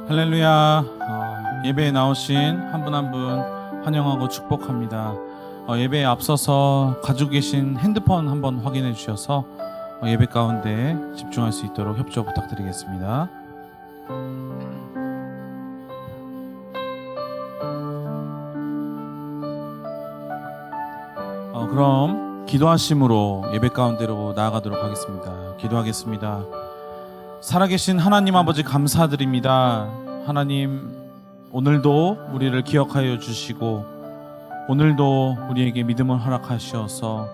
할렐루야. 예배에 나오신 한 분 한 분 환영하고 축복합니다. 예배에 앞서서 가지고 계신 핸드폰 한번 확인해 주셔서 예배 가운데 집중할 수 있도록 협조 부탁드리겠습니다. 그럼 기도하심으로 예배 가운데로 나아가도록 하겠습니다. 기도하겠습니다. 살아계신 하나님 아버지 감사드립니다. 하나님, 오늘도 우리를 기억하여 주시고 오늘도 우리에게 믿음을 허락하셔서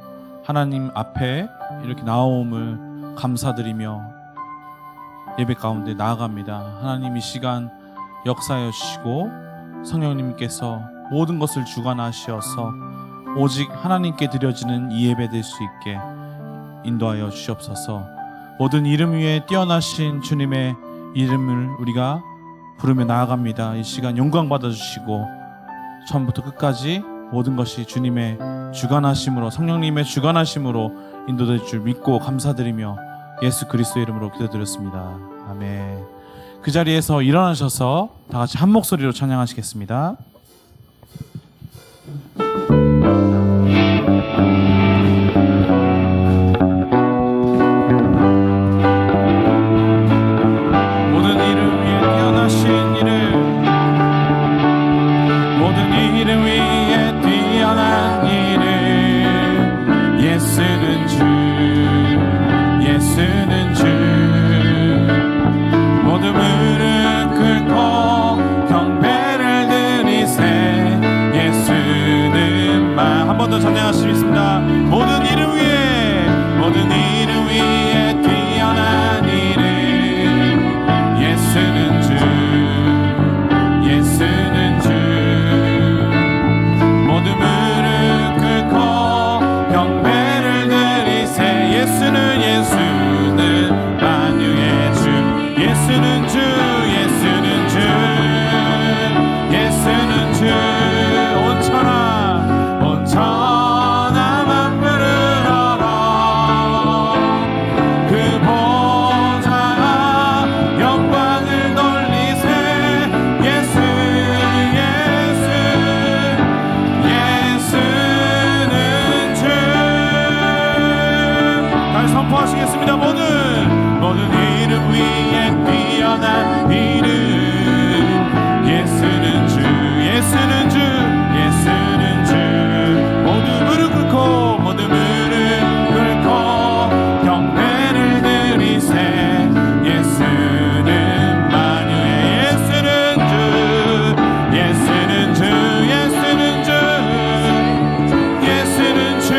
하나님 앞에 이렇게 나옴을 감사드리며 예배 가운데 나아갑니다. 하나님, 이 시간 역사하여 주시고 성령님께서 모든 것을 주관하시어서 오직 하나님께 드려지는 이 예배 될 수 있게 인도하여 주시옵소서. 모든 이름 위에 뛰어나신 주님의 이름을 우리가 부르며 나아갑니다. 이 시간 영광 받아주시고 처음부터 끝까지 모든 것이 주님의 주관하심으로, 성령님의 주관하심으로 인도될 줄 믿고 감사드리며 예수 그리스도의 이름으로 기도드렸습니다. 아멘. 그 자리에서 일어나셔서 다 같이 한 목소리로 찬양하시겠습니다. 찬양하시겠습니다. 모든 이름 위에, 모든 이름 위에 뛰어난 이름, 예수는 주, 예수는 주. 모든 무릎 꿇고 경배를 드리세. 예수는, 예수는 만유의 주, 예수는 주, 예수는 주, 예수는 주. 선포하시겠습니다. 모든 이름 위에 뛰어난 이름, 예수는 주, 예수는 주, 예수는 주. 모두 무릎 꿇고, 모두 무릎 꿇고 경배를 드리세. 예수는 만유의, 예수는 주, 예수는 주, 예수는 주, 예수는 주.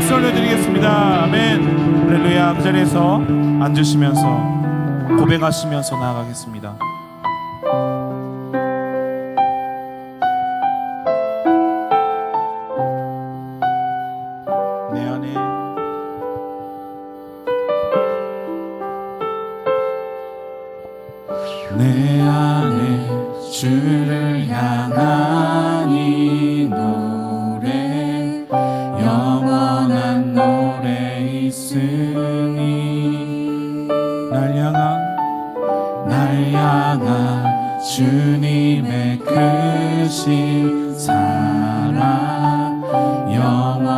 올려드리겠습니다. 아멘. 할렐루야. 그 자리에서 앉으시면서 고백하시면서 나아가겠습니다. 내 안에 내 안에 주를 향한 이 노래, 영원한 노래 있으니 날 향한 주님의 크신 사랑, 영원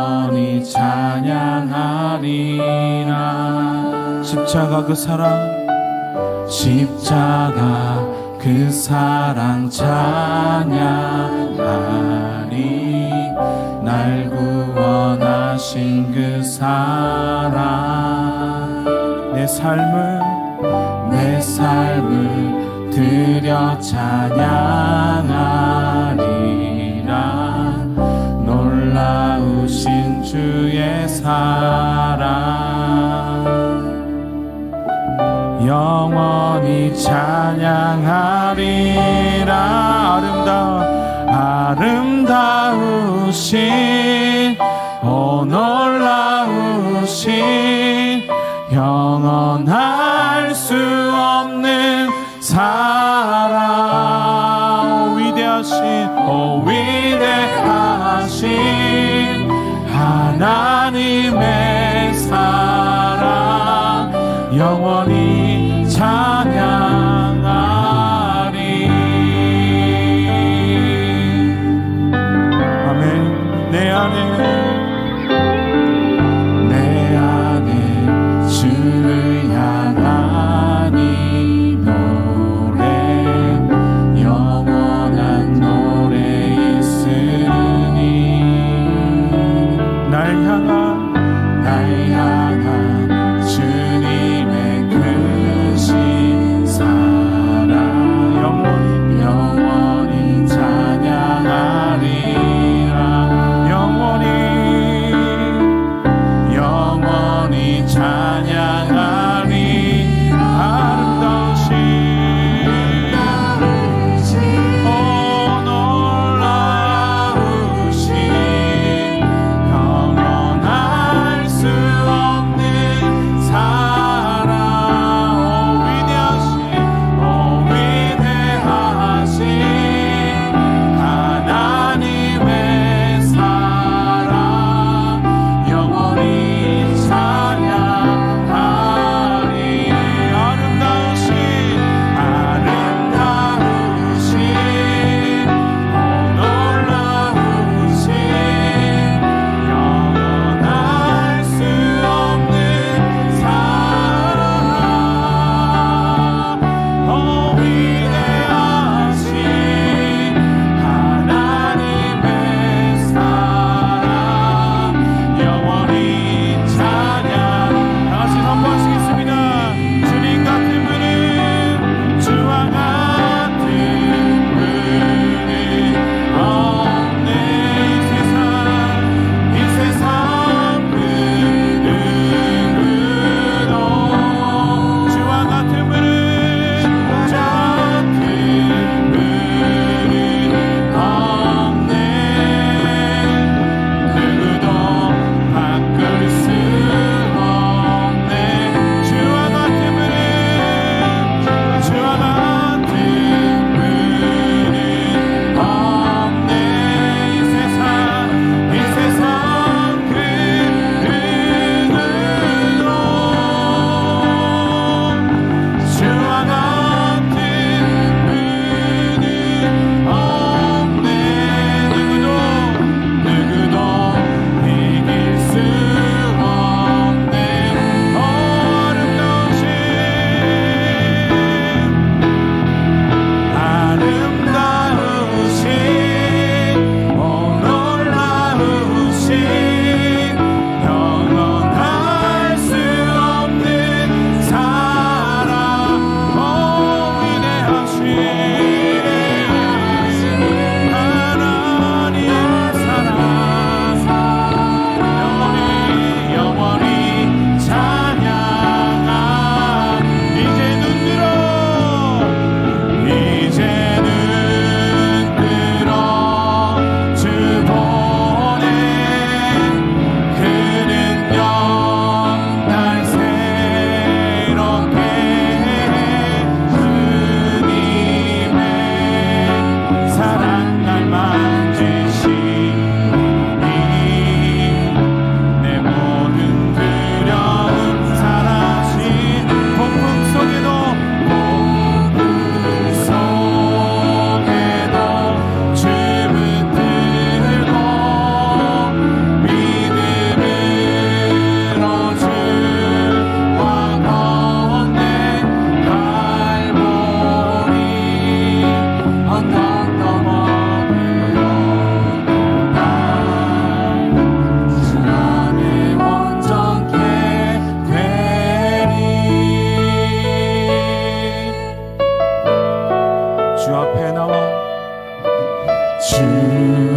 십자가 그 사랑 십자가 그 사랑 찬양하리 날 구원하신 그 사랑 내 삶을 드려 찬양하리라 놀라우신 주의 사랑 영원히 찬양하리라 아름다우신 오 놀라우신 영원할 수 없는 사랑 오 위대하신 하나님의 사랑 영원히 찬양하리 아멘 내 안에 주를 향한 이 노래 영원한 노래 있으니 날 향한 주님의 그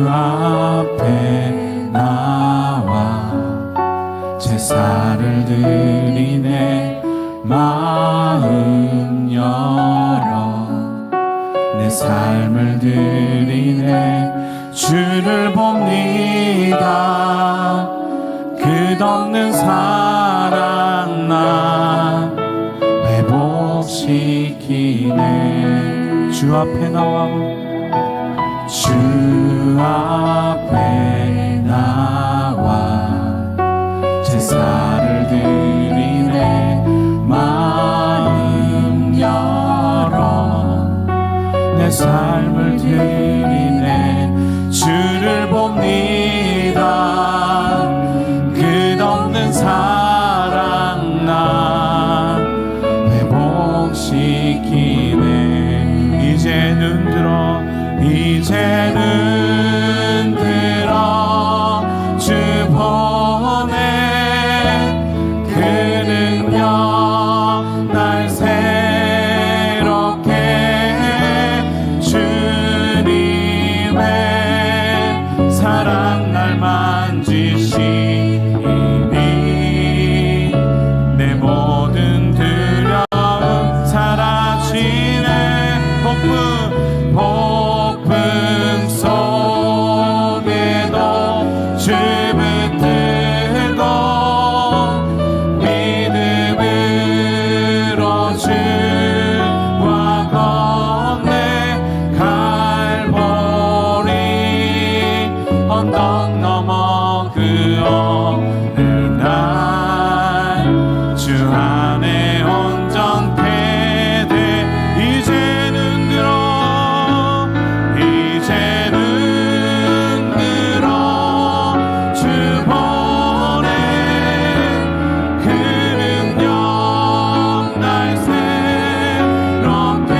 앞에 나와 제사를 드리네. 마음 열어 내 삶을 드리네. 주를 봅니다. 끝없는 사랑 나 회복시키네. 주 앞에 나와 주 앞에 나와 제사를 드리네. 마음 열어 내 삶을 드리네. 주를 봅니다. 끝없는 사랑 나 회복시키네. 이제는 들어 이제는 들어 주 보내. 그 능력 날 새롭게 해. 주님의 사랑 날 만지시니 내 모든 두려움 사라지네. 폭풍 속에도 주 붙들고 믿음으로 주와 건네. 갈보리 언덕 넘어 그 어느 날 주 안에 온전케 돼. 이제는 들어 이제는 들어 주 보내. 그 능력 날 새롭게 해.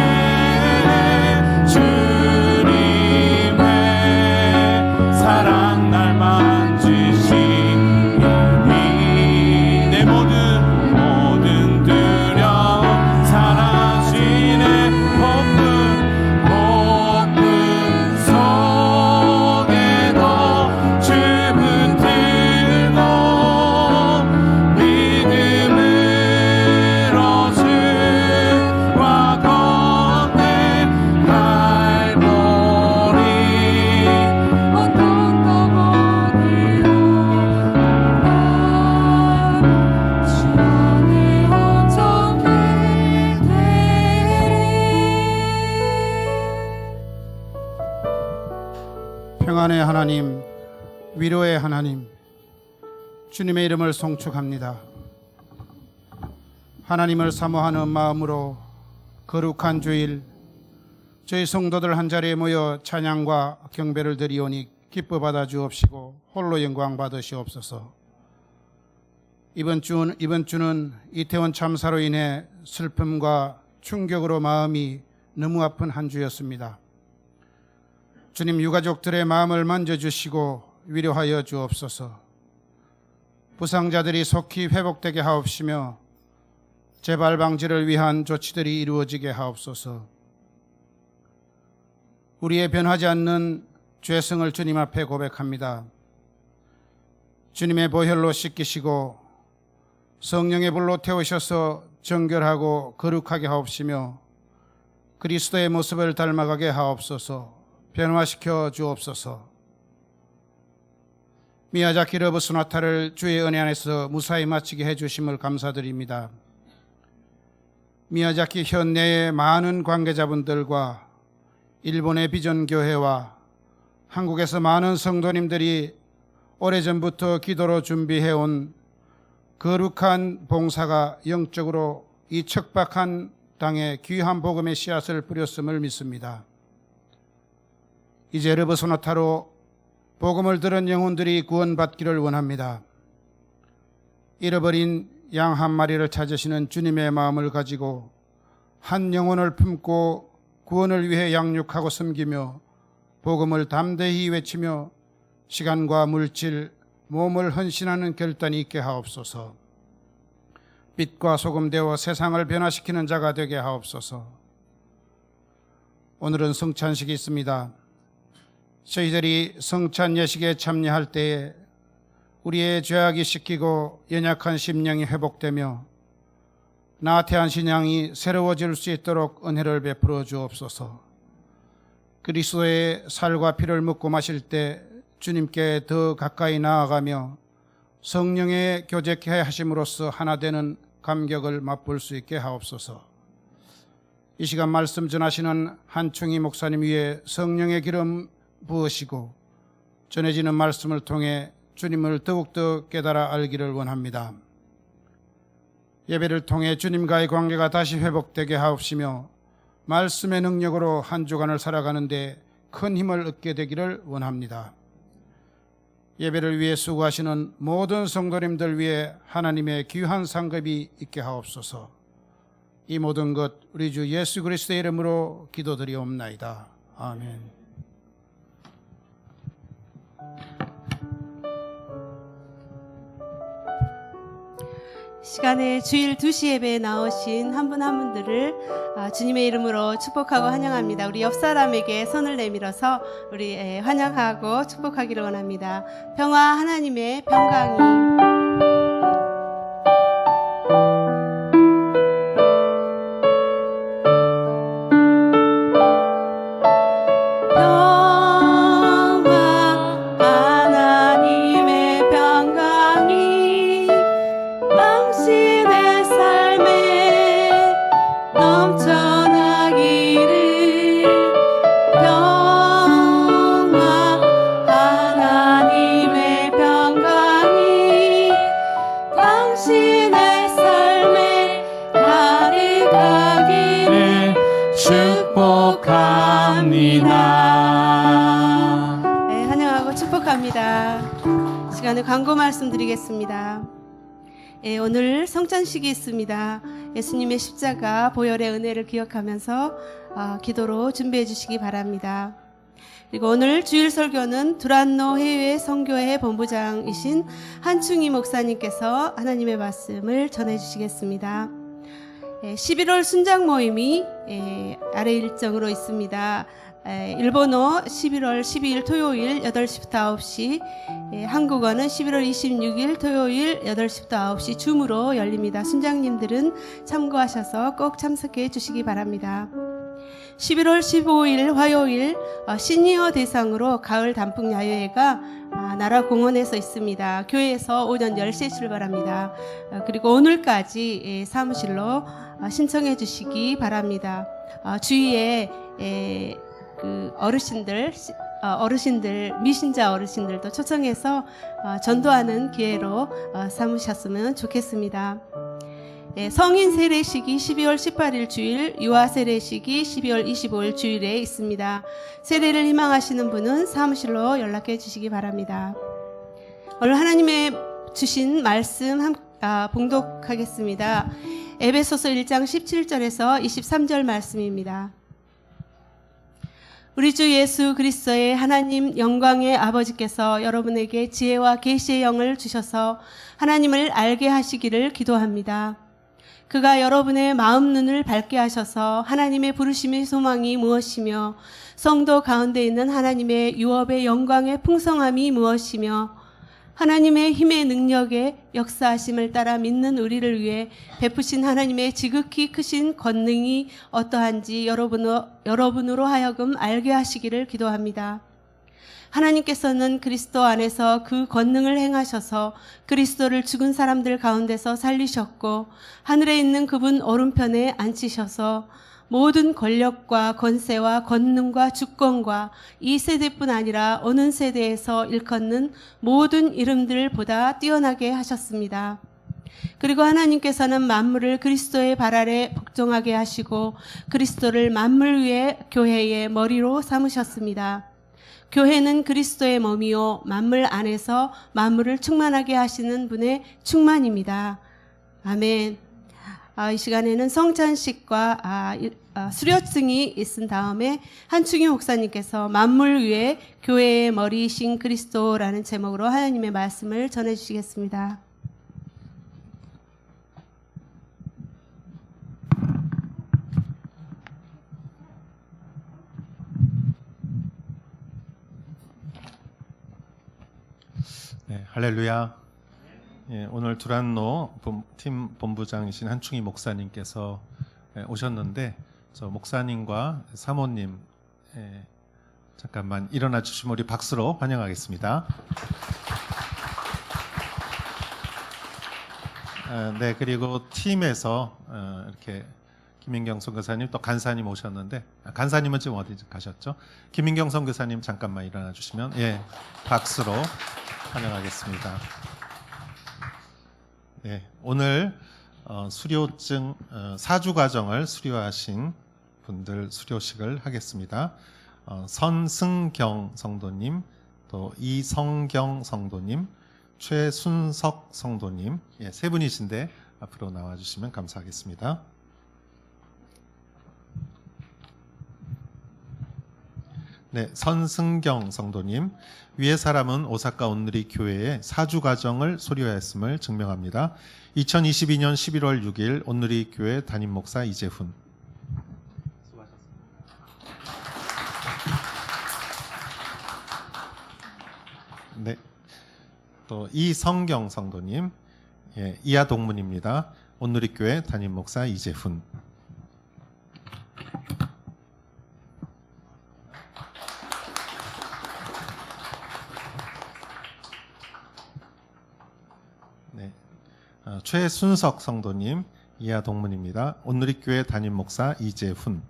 주님의 사랑 날 만지시니 내 모든 두려움 사라지네. 폭풍 속에도 주 붙들고 믿음으로 주와 건네. 갈보리 언덕 넘어 그 주 안에 온전케 평안의 하나님, 위로의 하나님, 주님의 이름을 송축합니다. 하나님을 사모하는 마음으로 거룩한 주일 저희 성도들 한자리에 모여 찬양과 경배를 드리오니 기뻐 받아 주옵시고 홀로 영광 받으시옵소서. 이번 주는 이태원 참사로 인해 슬픔과 충격으로 마음이 너무 아픈 한 주였습니다. 주님, 유가족들의 마음을 만져주시고 위로하여 주옵소서. 부상자들이 속히 회복되게 하옵시며 재발 방지를 위한 조치들이 이루어지게 하옵소서. 우리의 변하지 않는 죄성을 주님 앞에 고백합니다. 주님의 보혈로 씻기시고 성령의 불로 태우셔서 정결하고 거룩하게 하옵시며 그리스도의 모습을 닮아가게 하옵소서. 변화시켜 주옵소서. 미야자키 러브 소나타를 주의 은혜 안에서 무사히 마치게 해주심을 감사드립니다. 미야자키 현내의 많은 관계자분들과 일본의 비전교회와 한국에서 많은 성도님들이 오래전부터 기도로 준비해온 거룩한 봉사가 영적으로 이 척박한 땅에 귀한 복음의 씨앗을 뿌렸음을 믿습니다. 이제 러브 소나타로 복음을 들은 영혼들이 구원받기를 원합니다. 잃어버린 양 한 마리를 찾으시는 주님의 마음을 가지고 한 영혼을 품고 구원을 위해 양육하고 섬기며 복음을 담대히 외치며 시간과 물질, 몸을 헌신하는 결단이 있게 하옵소서. 빛과 소금 되어 세상을 변화시키는 자가 되게 하옵소서. 오늘은 성찬식이 있습니다. 저희들이 성찬 예식에 참여할 때에 우리의 죄악이 씻기고 연약한 심령이 회복되며 나태한 신앙이 새로워질 수 있도록 은혜를 베풀어 주옵소서. 그리스도의 살과 피를 먹고 마실 때 주님께 더 가까이 나아가며 성령의 교제케 하심으로써 하나 되는 감격을 맛볼 수 있게 하옵소서. 이 시간 말씀 전하시는 한충희 목사님 위에 성령의 기름 부으시고 전해지는 말씀을 통해 주님을 더욱더 깨달아 알기를 원합니다. 예배를 통해 주님과의 관계가 다시 회복되게 하옵시며 말씀의 능력으로 한 주간을 살아가는데 큰 힘을 얻게 되기를 원합니다. 예배를 위해 수고하시는 모든 성도님들 위해 하나님의 귀한 상급이 있게 하옵소서. 이 모든 것 우리 주 예수 그리스도의 이름으로 기도드리옵나이다. 아멘. 시간에 주일 2시 예배에 나오신 한 분 한 분들을 주님의 이름으로 축복하고 환영합니다. 우리 옆 사람에게 손을 내밀어서 우리 환영하고 축복하기를 원합니다. 평화 하나님의 평강이 시간에 광고 말씀드리겠습니다. 오늘 성찬식이 있습니다. 예수님의 십자가 보혈의 은혜를 기억하면서 기도로 준비해 주시기 바랍니다. 그리고 오늘 주일 설교는 두란노 해외 선교회 본부장이신 한충희 목사님께서 하나님의 말씀을 전해 주시겠습니다. 11월 순장 모임이 아래 일정으로 있습니다. 일본어 11월 12일 토요일 8시부터 9시, 한국어는 11월 26일 토요일 8시부터 9시 줌으로 열립니다. 순장님들은 참고하셔서 꼭 참석해 주시기 바랍니다. 11월 15일 화요일 시니어 대상으로 가을 단풍 야유회가 나라공원에서 있습니다. 교회에서 오전 10시에 출발합니다. 그리고 오늘까지 사무실로 신청해 주시기 바랍니다. 주위에 어르신들, 미신자 어르신들도 초청해서 전도하는 기회로 삼으셨으면 좋겠습니다. 성인 세례식이 12월 18일 주일, 유아 세례식이 12월 25일 주일에 있습니다. 세례를 희망하시는 분은 사무실로 연락해 주시기 바랍니다. 오늘 하나님의 주신 말씀 봉독하겠습니다. 에베소서 1장 17절에서 23절 말씀입니다. 우리 주 예수 그리스도의 하나님 영광의 아버지께서 여러분에게 지혜와 계시의 영을 주셔서 하나님을 알게 하시기를 기도합니다. 그가 여러분의 마음 눈을 밝게 하셔서 하나님의 부르심의 소망이 무엇이며 성도 가운데 있는 하나님의 유업의 영광의 풍성함이 무엇이며 하나님의 힘의 능력에 역사하심을 따라 믿는 우리를 위해 베푸신 하나님의 지극히 크신 권능이 어떠한지 여러분으로 하여금 알게 하시기를 기도합니다. 하나님께서는 그리스도 안에서 그 권능을 행하셔서 그리스도를 죽은 사람들 가운데서 살리셨고 하늘에 있는 그분 오른편에 앉히셔서 모든 권력과 권세와 권능과 주권과 이 세대뿐 아니라 오는 세대에서 일컫는 모든 이름들보다 뛰어나게 하셨습니다. 그리고 하나님께서는 만물을 그리스도의 발 아래 복종하게 하시고 그리스도를 만물 위에 교회의 머리로 삼으셨습니다. 교회는 그리스도의 몸이요 만물 안에서 만물을 충만하게 하시는 분의 충만입니다. 아멘. 이 시간에는 성찬식과 수료증이 있은 다음에 한충희 목사님께서 만물 위에 교회의 머리이신 그리스도라는 제목으로 하나님의 말씀을 전해주시겠습니다. 네, 할렐루야. 예, 오늘 두란노 팀 본부장이신 한충희 목사님께서 오셨는데 저 목사님과 사모님 잠깐만 일어나 주시면 우리 박수로 환영하겠습니다. 네, 그리고 팀에서 이렇게 김인경 선교사님 또 간사님 오셨는데 간사님은 지금 어디 가셨죠? 김인경 선교사님 잠깐만 일어나 주시면 박수로 환영하겠습니다. 네, 오늘 수료증 4주 과정을 수료하신 분들 수료식을 하겠습니다. 선승경 성도님, 또 이성경 성도님, 최순석 성도님, 세 분이신데 앞으로 나와주시면 감사하겠습니다. 네, 선승경 성도님, 위의 사람은 오사카 온누리 교회의 4주 과정을 수료했음을 증명합니다. 2022년 11월 6일 온누리 교회 담임 목사 이재훈. 네, 또 이성경 성도님, 이하 동문입니다. 온누리 교회 담임 목사 이재훈. 네, 최순석 성도님, 이하 동문입니다. 온누리 교회 담임 목사 이재훈.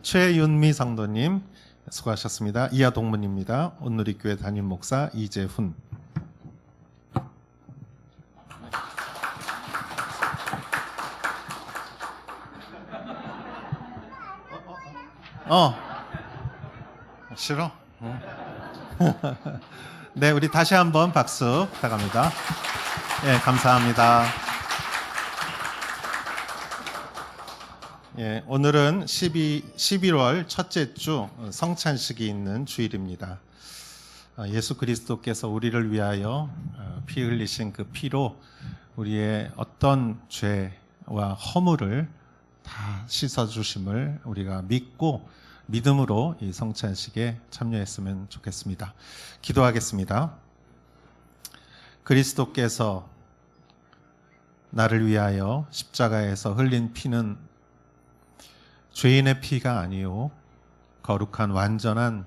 최윤미 성도님 수고하셨습니다. 이하 동문입니다. 온누리 교회 담임 목사 이재훈. 싫어? 네, 우리 다시 한번 박수 부탁합니다. 감사합니다. 오늘은 11월 첫째 주 성찬식이 있는 주일입니다. 예수 그리스도께서 우리를 위하여 피 흘리신 그 피로 우리의 어떤 죄와 허물을 다 씻어주심을 우리가 믿고 믿음으로 이 성찬식에 참여했으면 좋겠습니다. 기도하겠습니다. 그리스도께서 나를 위하여 십자가에서 흘린 피는 죄인의 피가 아니요 거룩한 완전한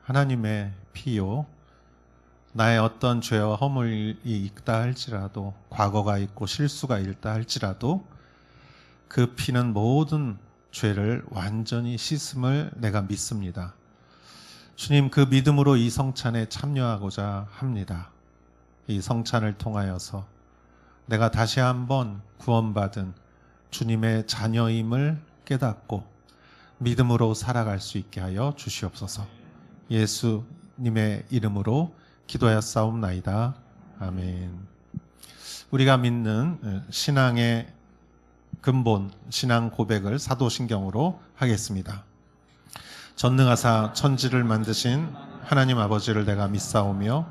하나님의 피요, 나의 어떤 죄와 허물이 있다 할지라도, 과거가 있고 실수가 있다 할지라도 그 피는 모든 죄를 완전히 씻음을 내가 믿습니다. 주님, 그 믿음으로 이 성찬에 참여하고자 합니다. 이 성찬을 통하여서 내가 다시 한번 구원받은 주님의 자녀임을 깨닫고 믿음으로 살아갈 수 있게 하여 주시옵소서. 예수님의 이름으로 기도하였사옵나이다. 아멘. 우리가 믿는 신앙의 근본, 신앙 고백을 사도신경으로 하겠습니다. 전능하사 천지를 만드신 하나님 아버지를 내가 믿사오며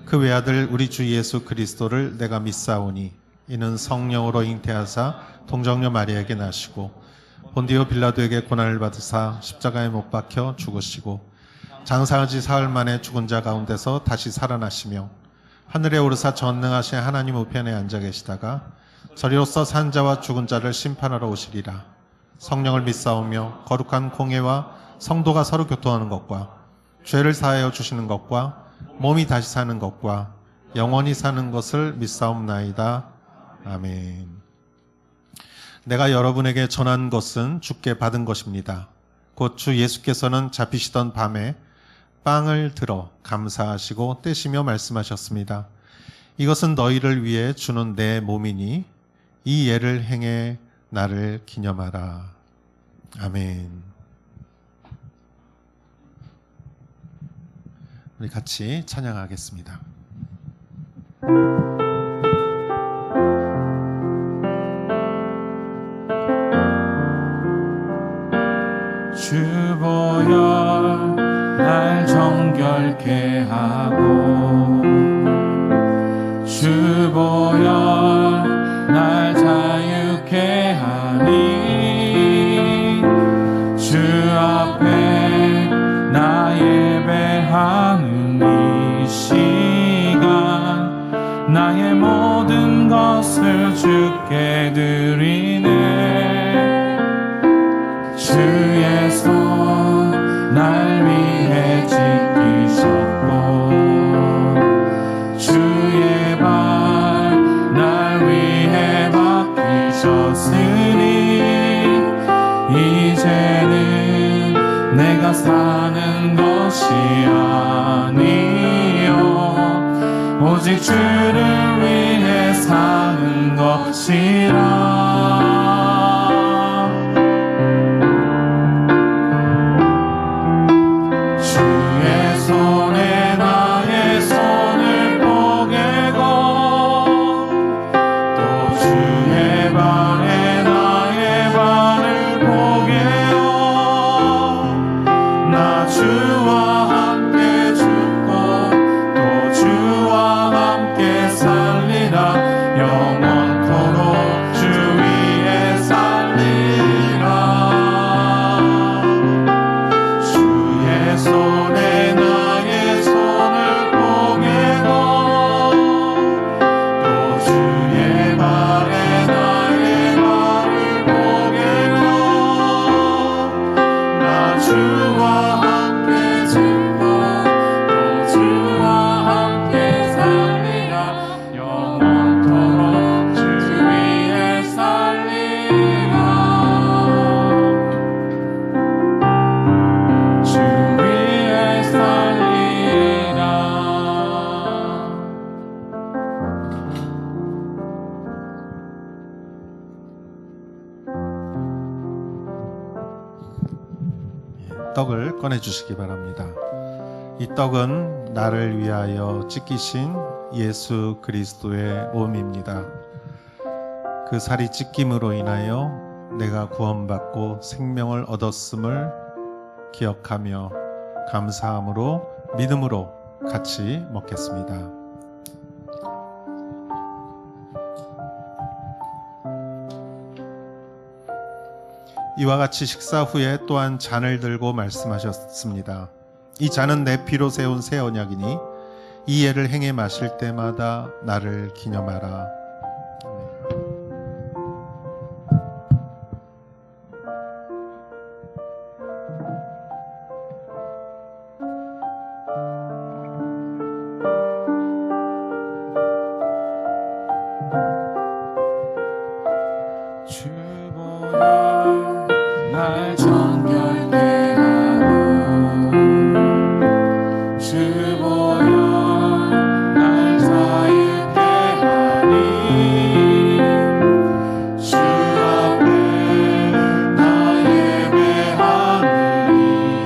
그 외아들 우리 주 예수 그리스도를 내가 믿사오니 이는 성령으로 잉태하사 동정녀 마리아에게 나시고 본디오 빌라도에게 고난을 받으사 십자가에 못 박혀 죽으시고 장사하지 사흘 만에 죽은 자 가운데서 다시 살아나시며 하늘에 오르사 전능하신 하나님 우편에 앉아 계시다가 저리로서 산 자와 죽은 자를 심판하러 오시리라. 성령을 믿사오며 거룩한 공회와 성도가 서로 교통하는 것과 죄를 사하여 주시는 것과 몸이 다시 사는 것과 영원히 사는 것을 믿사옵나이다. 아멘. 내가 여러분에게 전한 것은 주께 받은 것입니다. 곧 주 예수께서는 잡히시던 밤에 빵을 들어 감사하시고 떼시며 말씀하셨습니다. 이것은 너희를 위해 주는 내 몸이니 이 예를 행해 나를 기념하라. 아멘. 우리 같이 찬양하겠습니다. 주보혈 날 정결케 하고 주보혈 날 자유케 주께 드리네. 주의 손 날 위해 지키셨고 주의 발 날 위해 맡기셨으니 이제는 내가 사는 것이 아니요 오직 주를 위해 사는 것이라. 주의 손에 나의 손을 포개고 또 주의 발에 나의 발을 포개어 나 주와 함께 죽고 또 주와 함께 살리라. 영원토록 주 위에 살리라. 주의 손에 나의 손을 포개고 또 주의 발에 나의 발을 포개고 나 주와 함께 죽고 또 주와 함께 살리라. 영원토록 주 위에 살리라. 주 위에 살리라. 떡을 꺼내주시기 바랍니다. 이 떡은 나를 위하여 찢기신 예수 그리스도의 몸입니다. 그 살이 찢김으로 인하여 내가 구원받고 생명을 얻었음을 기억하며 감사함으로 믿음으로 같이 먹겠습니다. 이와 같이 식사 후에 또한 잔을 들고 말씀하셨습니다. 이 잔은 내 피로 세운 새 언약이니 이 예를 행해 마실 때마다 나를 기념하라. 주보여 날 정결케 하고 주보여 날 자유케 하니 주 앞에 나 예배하는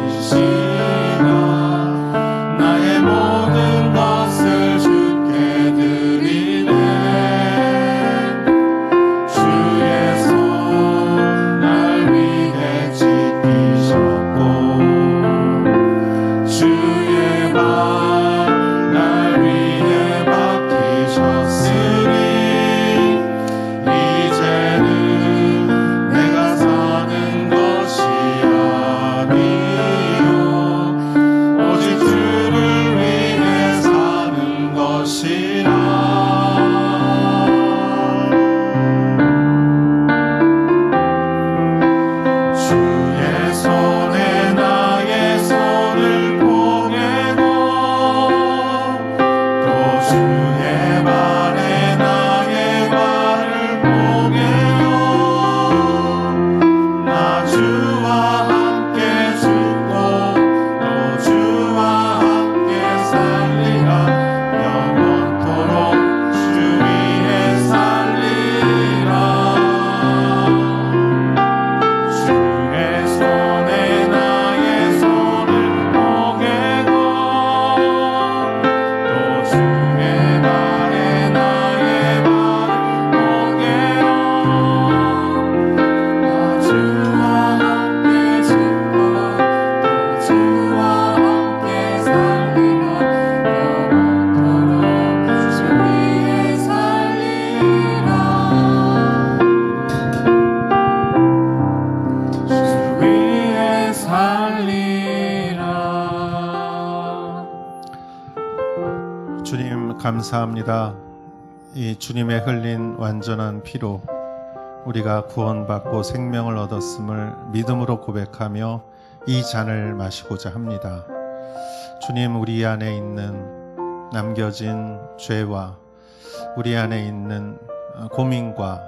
이시나 나의 모든 것을 주께 드리네. 주의 손 날 위해 지키셨고 주의 발 날 위해 맡기셨으니 이제는 내가 사는 것이 아니요 오직 주를 위해 사는 것이라. 주의 손에 나의 손을 포개고 또 주의 발에 나의 발을 포개고 나 주와 함께 죽고 또 주와 함께 살리라. 영원토록 주 위에 살리라. 주의 손에 나의 손을 포개고 또 주의 발에 나의 발을 포개어 나 주와 함께 죽고 또 주와 함께 살리라. 영원토록 주 위에 살리라. 주 위에 살리라. 주님 감사합니다. 이 주님의 흘린 완전한 피로 우리가 구원받고 생명을 얻었음을 믿음으로 고백하며 이 잔을 마시고자 합니다. 주님, 우리 안에 있는 남겨진 죄와 우리 안에 있는 고민과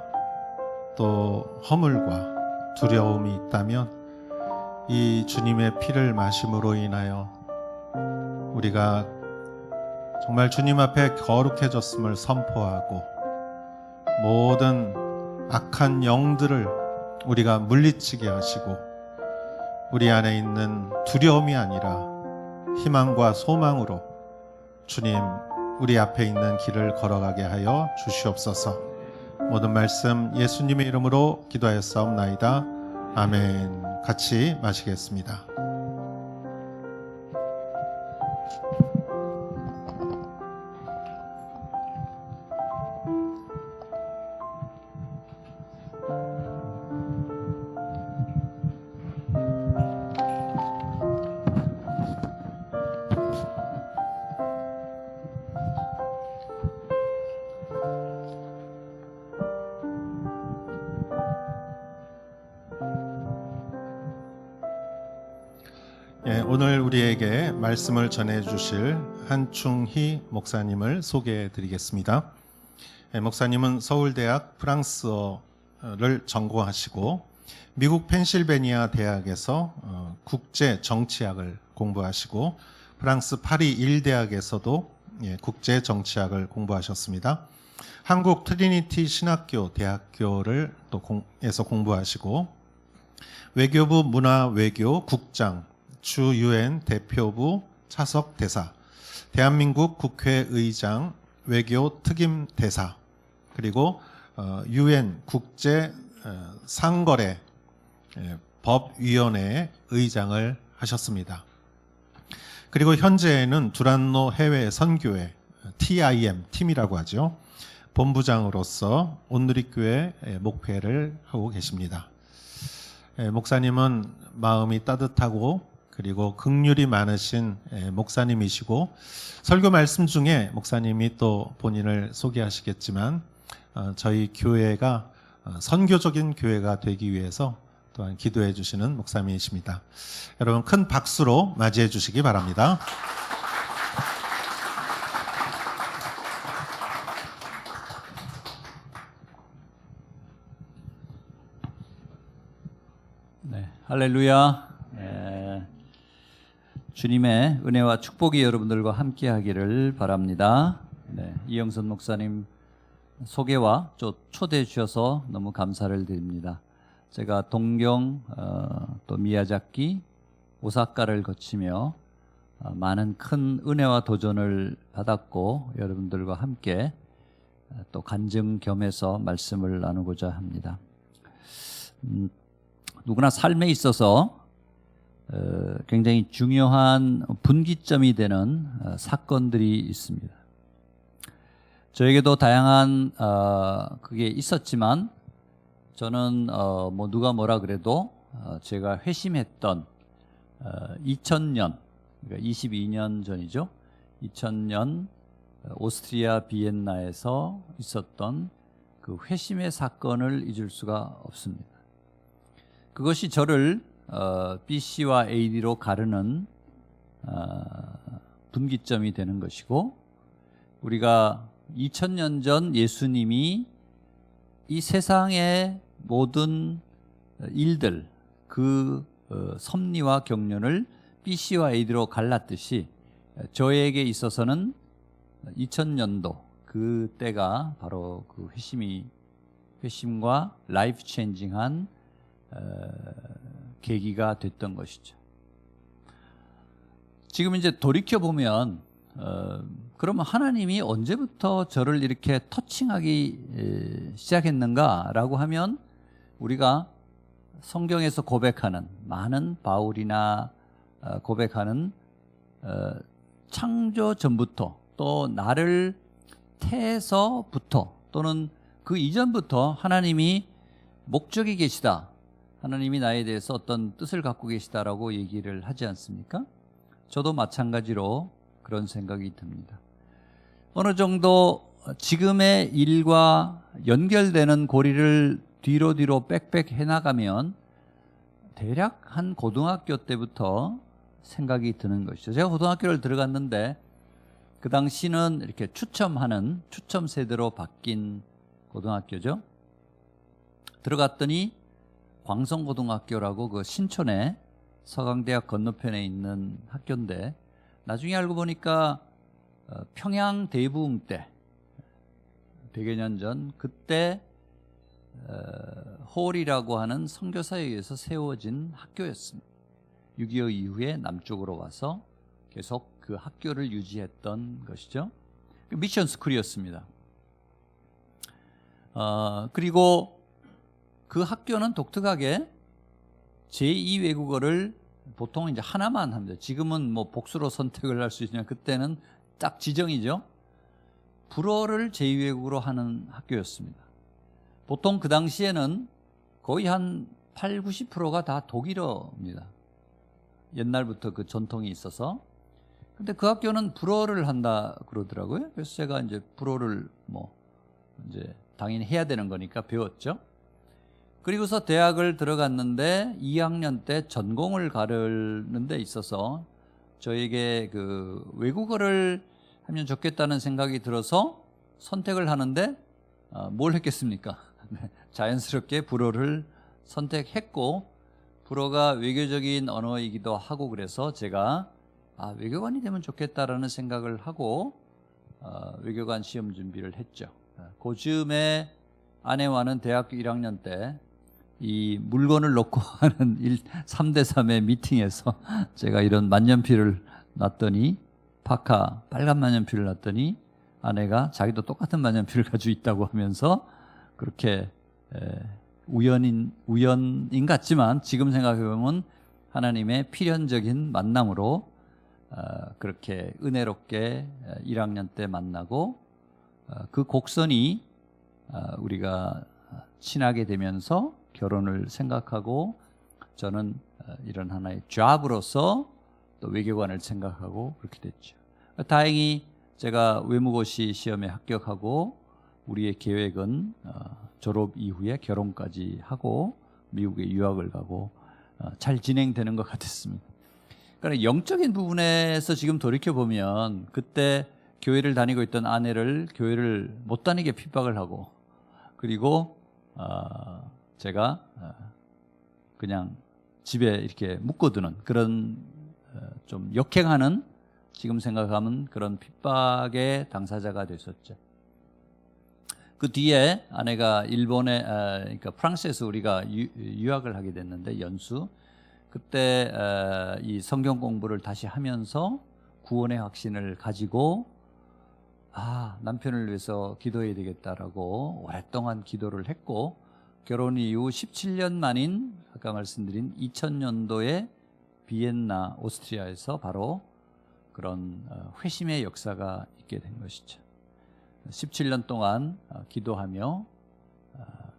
또 허물과 두려움이 있다면 이 주님의 피를 마심으로 인하여 우리가 정말 주님 앞에 거룩해졌음을 선포하고 모든 악한 영들을 우리가 물리치게 하시고 우리 안에 있는 두려움이 아니라 희망과 소망으로 주님 우리 앞에 있는 길을 걸어가게 하여 주시옵소서. 모든 말씀 예수님의 이름으로 기도하였사옵나이다. 아멘. 같이 마시겠습니다. 오늘 우리에게 말씀을 전해 주실 한충희 목사님을 소개해 드리겠습니다. 목사님은 서울대학 프랑스어를 전공하시고 미국 펜실베니아 대학에서 국제 정치학을 공부하시고 프랑스 파리 1대학에서도 국제 정치학을 공부하셨습니다. 한국 트리니티 신학교 대학교를 또 에서 공부하시고 외교부 문화외교 국장, 주 UN 대표부 차석 대사, 대한민국 국회의장 외교 특임 대사, 그리고 UN 국제 상거래 법위원회 의장을 하셨습니다. 그리고 현재는 두란노 해외 선교회 TIM 팀이라고 하죠. 본부장으로서 온누리교회 목회를 하고 계십니다. 목사님은 마음이 따뜻하고 그리고 긍휼이 많으신 목사님이시고 설교 말씀 중에 목사님이 또 본인을 소개하시겠지만 저희 교회가 선교적인 교회가 되기 위해서 또한 기도해 주시는 목사님이십니다. 여러분 큰 박수로 맞이해 주시기 바랍니다. 네, 할렐루야. 주님의 은혜와 축복이 여러분들과 함께하기를 바랍니다. 네, 이영선 목사님 소개와 초대해 주셔서 너무 감사를 드립니다. 제가 동경, 또 미야자키, 오사카를 거치며 많은 큰 은혜와 도전을 받았고 여러분들과 함께 또 간증 겸해서 말씀을 나누고자 합니다. 누구나 삶에 있어서 굉장히 중요한 분기점이 되는 사건들이 있습니다. 저에게도 다양한 그게 있었지만 저는 뭐 누가 뭐라 그래도 제가 회심했던 2000년, 그러니까 22년 전이죠. 2000년 오스트리아 비엔나에서 있었던 그 회심의 사건을 잊을 수가 없습니다. 그것이 저를 BC와 AD로 가르는 분기점이 되는 것이고 우리가 2000년 전 예수님이 이 세상의 모든 일들 그 섭리와 경륜을 BC와 AD로 갈랐듯이 저에게 있어서는 2000년도 그 때가 바로 그 회심과 라이프 체인징한 계기가 됐던 것이죠. 지금 이제 돌이켜 보면 그러면 하나님이 언제부터 저를 이렇게 터칭하기 시작했는가라고 하면 우리가 성경에서 고백하는 많은 바울이나 고백하는 창조 전부터 또 나를 태에서부터 또는 그 이전부터 하나님이 목적이 계시다. 하나님이 나에 대해서 어떤 뜻을 갖고 계시다라고 얘기를 하지 않습니까? 저도 마찬가지로 그런 생각이 듭니다. 어느 정도 지금의 일과 연결되는 고리를 뒤로 빽빽 해나가면 대략 한 고등학교 때부터 생각이 드는 것이죠. 제가 고등학교를 들어갔는데 그 당시는 이렇게 추첨하는 추첨 세대로 바뀐 고등학교죠. 들어갔더니 광성고등학교라고 그 신촌에 서강대학 건너편에 있는 학교인데 나중에 알고 보니까 평양 대부흥 때 100여 년 전 그때 홀이라고 하는 선교사에 의해서 세워진 학교였습니다. 6.25 이후에 남쪽으로 와서 계속 그 학교를 유지했던 것이죠. 미션 스쿨이었습니다. 그리고 그 학교는 독특하게 제2 외국어를 보통 이제 하나만 합니다. 지금은 뭐 복수로 선택을 할 수 있지만 그때는 딱 지정이죠. 불어를 제2 외국어로 하는 학교였습니다. 보통 그 당시에는 거의 한 8, 90%가 다 독일어입니다. 옛날부터 그 전통이 있어서. 근데 그 학교는 불어를 한다 그러더라고요. 그래서 제가 이제 불어를 뭐 이제 당연히 해야 되는 거니까 배웠죠. 그리고서 대학을 들어갔는데 2학년 때 전공을 가르는 데 있어서 저에게 그 외국어를 하면 좋겠다는 생각이 들어서 선택을 하는데 뭘 했겠습니까? 자연스럽게 불어를 선택했고 불어가 외교적인 언어이기도 하고 그래서 제가 외교관이 되면 좋겠다라는 생각을 하고 외교관 시험 준비를 했죠. 그 즈음에 아내와는 대학교 1학년 때 이 물건을 놓고 하는 3대3의 미팅에서 제가 이런 만년필을 놨더니 파카 빨간 만년필을 놨더니 아내가 자기도 똑같은 만년필을 가지고 있다고 하면서 그렇게 우연인 같지만 지금 생각해보면 하나님의 필연적인 만남으로 그렇게 은혜롭게 1학년 때 만나고 그 곡선이 우리가 친하게 되면서 결혼을 생각하고 저는 이런 하나의 잡으로서 또 외교관을 생각하고 그렇게 됐죠. 다행히 제가 외무고시 시험에 합격하고 우리의 계획은 졸업 이후에 결혼까지 하고 미국에 유학을 가고 잘 진행되는 것 같았습니다. 그러니까 영적인 부분에서 지금 돌이켜보면 그때 교회를 다니고 있던 아내를 교회를 못 다니게 핍박을 하고 그리고 제가 그냥 집에 이렇게 묶어두는 그런 좀 역행하는 지금 생각하면 그런 핍박의 당사자가 됐었죠. 그 뒤에 아내가 일본에 그러니까 프랑스에서 우리가 유학을 하게 됐는데 연수 그때 이 성경 공부를 다시 하면서 구원의 확신을 가지고 남편을 위해서 기도해야 되겠다라고 오랫동안 기도를 했고 결혼 이후 17년 만인 아까 말씀드린 2000년도에 비엔나 오스트리아에서 바로 그런 회심의 역사가 있게 된 것이죠. 17년 동안 기도하며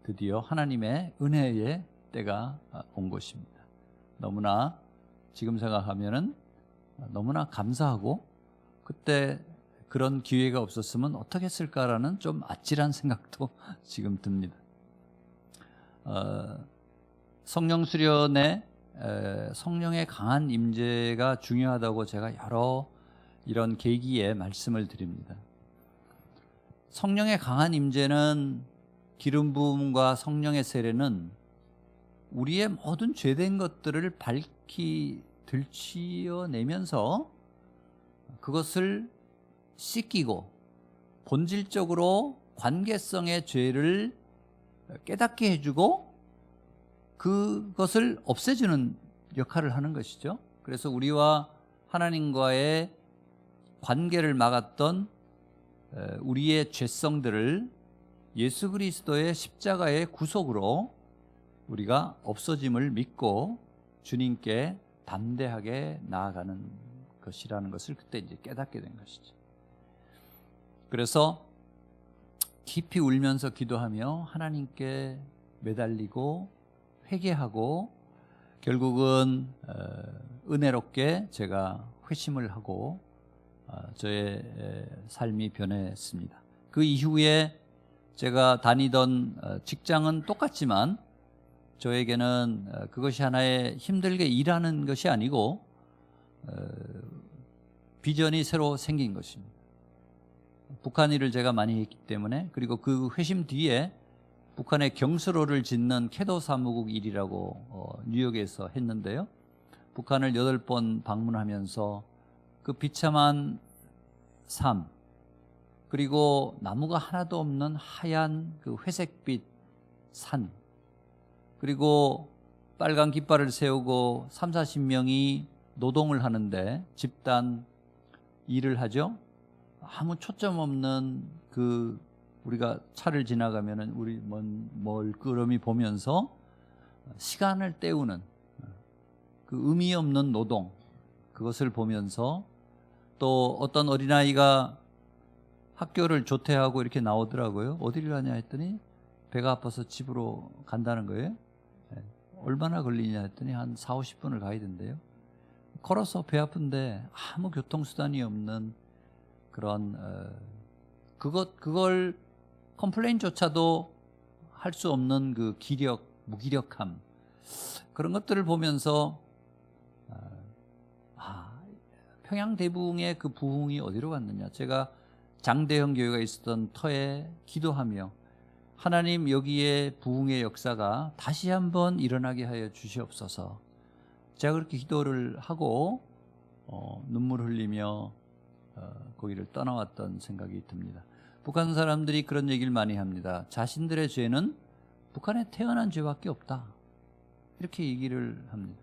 드디어 하나님의 은혜의 때가 온 것입니다. 너무나 지금 생각하면은 너무나 감사하고 그때 그런 기회가 없었으면 어떻게 했을까라는 좀 아찔한 생각도 지금 듭니다. 성령 수련에 성령의 강한 임재가 중요하다고 제가 여러 이런 계기에 말씀을 드립니다. 성령의 강한 임재는 기름 부음과 성령의 세례는 우리의 모든 죄된 것들을 밝히 들추어내면서 그것을 씻기고 본질적으로 관계성의 죄를 깨닫게 해주고 그것을 없애주는 역할을 하는 것이죠. 그래서 우리와 하나님과의 관계를 막았던 우리의 죄성들을 예수 그리스도의 십자가의 구속으로 우리가 없어짐을 믿고 주님께 담대하게 나아가는 것이라는 것을 그때 이제 깨닫게 된 것이죠. 그래서 깊이 울면서 기도하며 하나님께 매달리고 회개하고 결국은 은혜롭게 제가 회심을 하고 저의 삶이 변했습니다. 그 이후에 제가 다니던 직장은 똑같지만 저에게는 그것이 하나의 힘들게 일하는 것이 아니고 비전이 새로 생긴 것입니다. 북한 일을 제가 많이 했기 때문에, 그리고 그 회심 뒤에 북한의 경수로를 짓는 캐도 사무국 일이라고 뉴욕에서 했는데요. 북한을 8번 방문하면서 그 비참한 삶, 그리고 나무가 하나도 없는 하얀 그 회색빛 산, 그리고 빨간 깃발을 세우고 3, 40명이 노동을 하는데 집단 일을 하죠. 아무 초점 없는 그 우리가 차를 지나가면은 우리 멀끄러미 보면서 시간을 때우는 그 의미 없는 노동, 그것을 보면서 또 어떤 어린아이가 학교를 조퇴하고 이렇게 나오더라고요. 어디를 가냐 했더니 배가 아파서 집으로 간다는 거예요. 얼마나 걸리냐 했더니 한 4, 50분을 가야 된대요. 걸어서 배 아픈데 아무 교통수단이 없는 그런 그걸 컴플레인조차도 할 수 없는 그 기력, 무기력함, 그런 것들을 보면서 평양 대붕의 그 부흥이 어디로 갔느냐. 제가 장대형 교회가 있었던 터에 기도하며 하나님, 여기에 부흥의 역사가 다시 한번 일어나게 하여 주시옵소서. 제가 그렇게 기도를 하고 눈물 흘리며 거기를 떠나왔던 생각이 듭니다. 북한 사람들이 그런 얘기를 많이 합니다. 자신들의 죄는 북한에 태어난 죄밖에 없다, 이렇게 얘기를 합니다.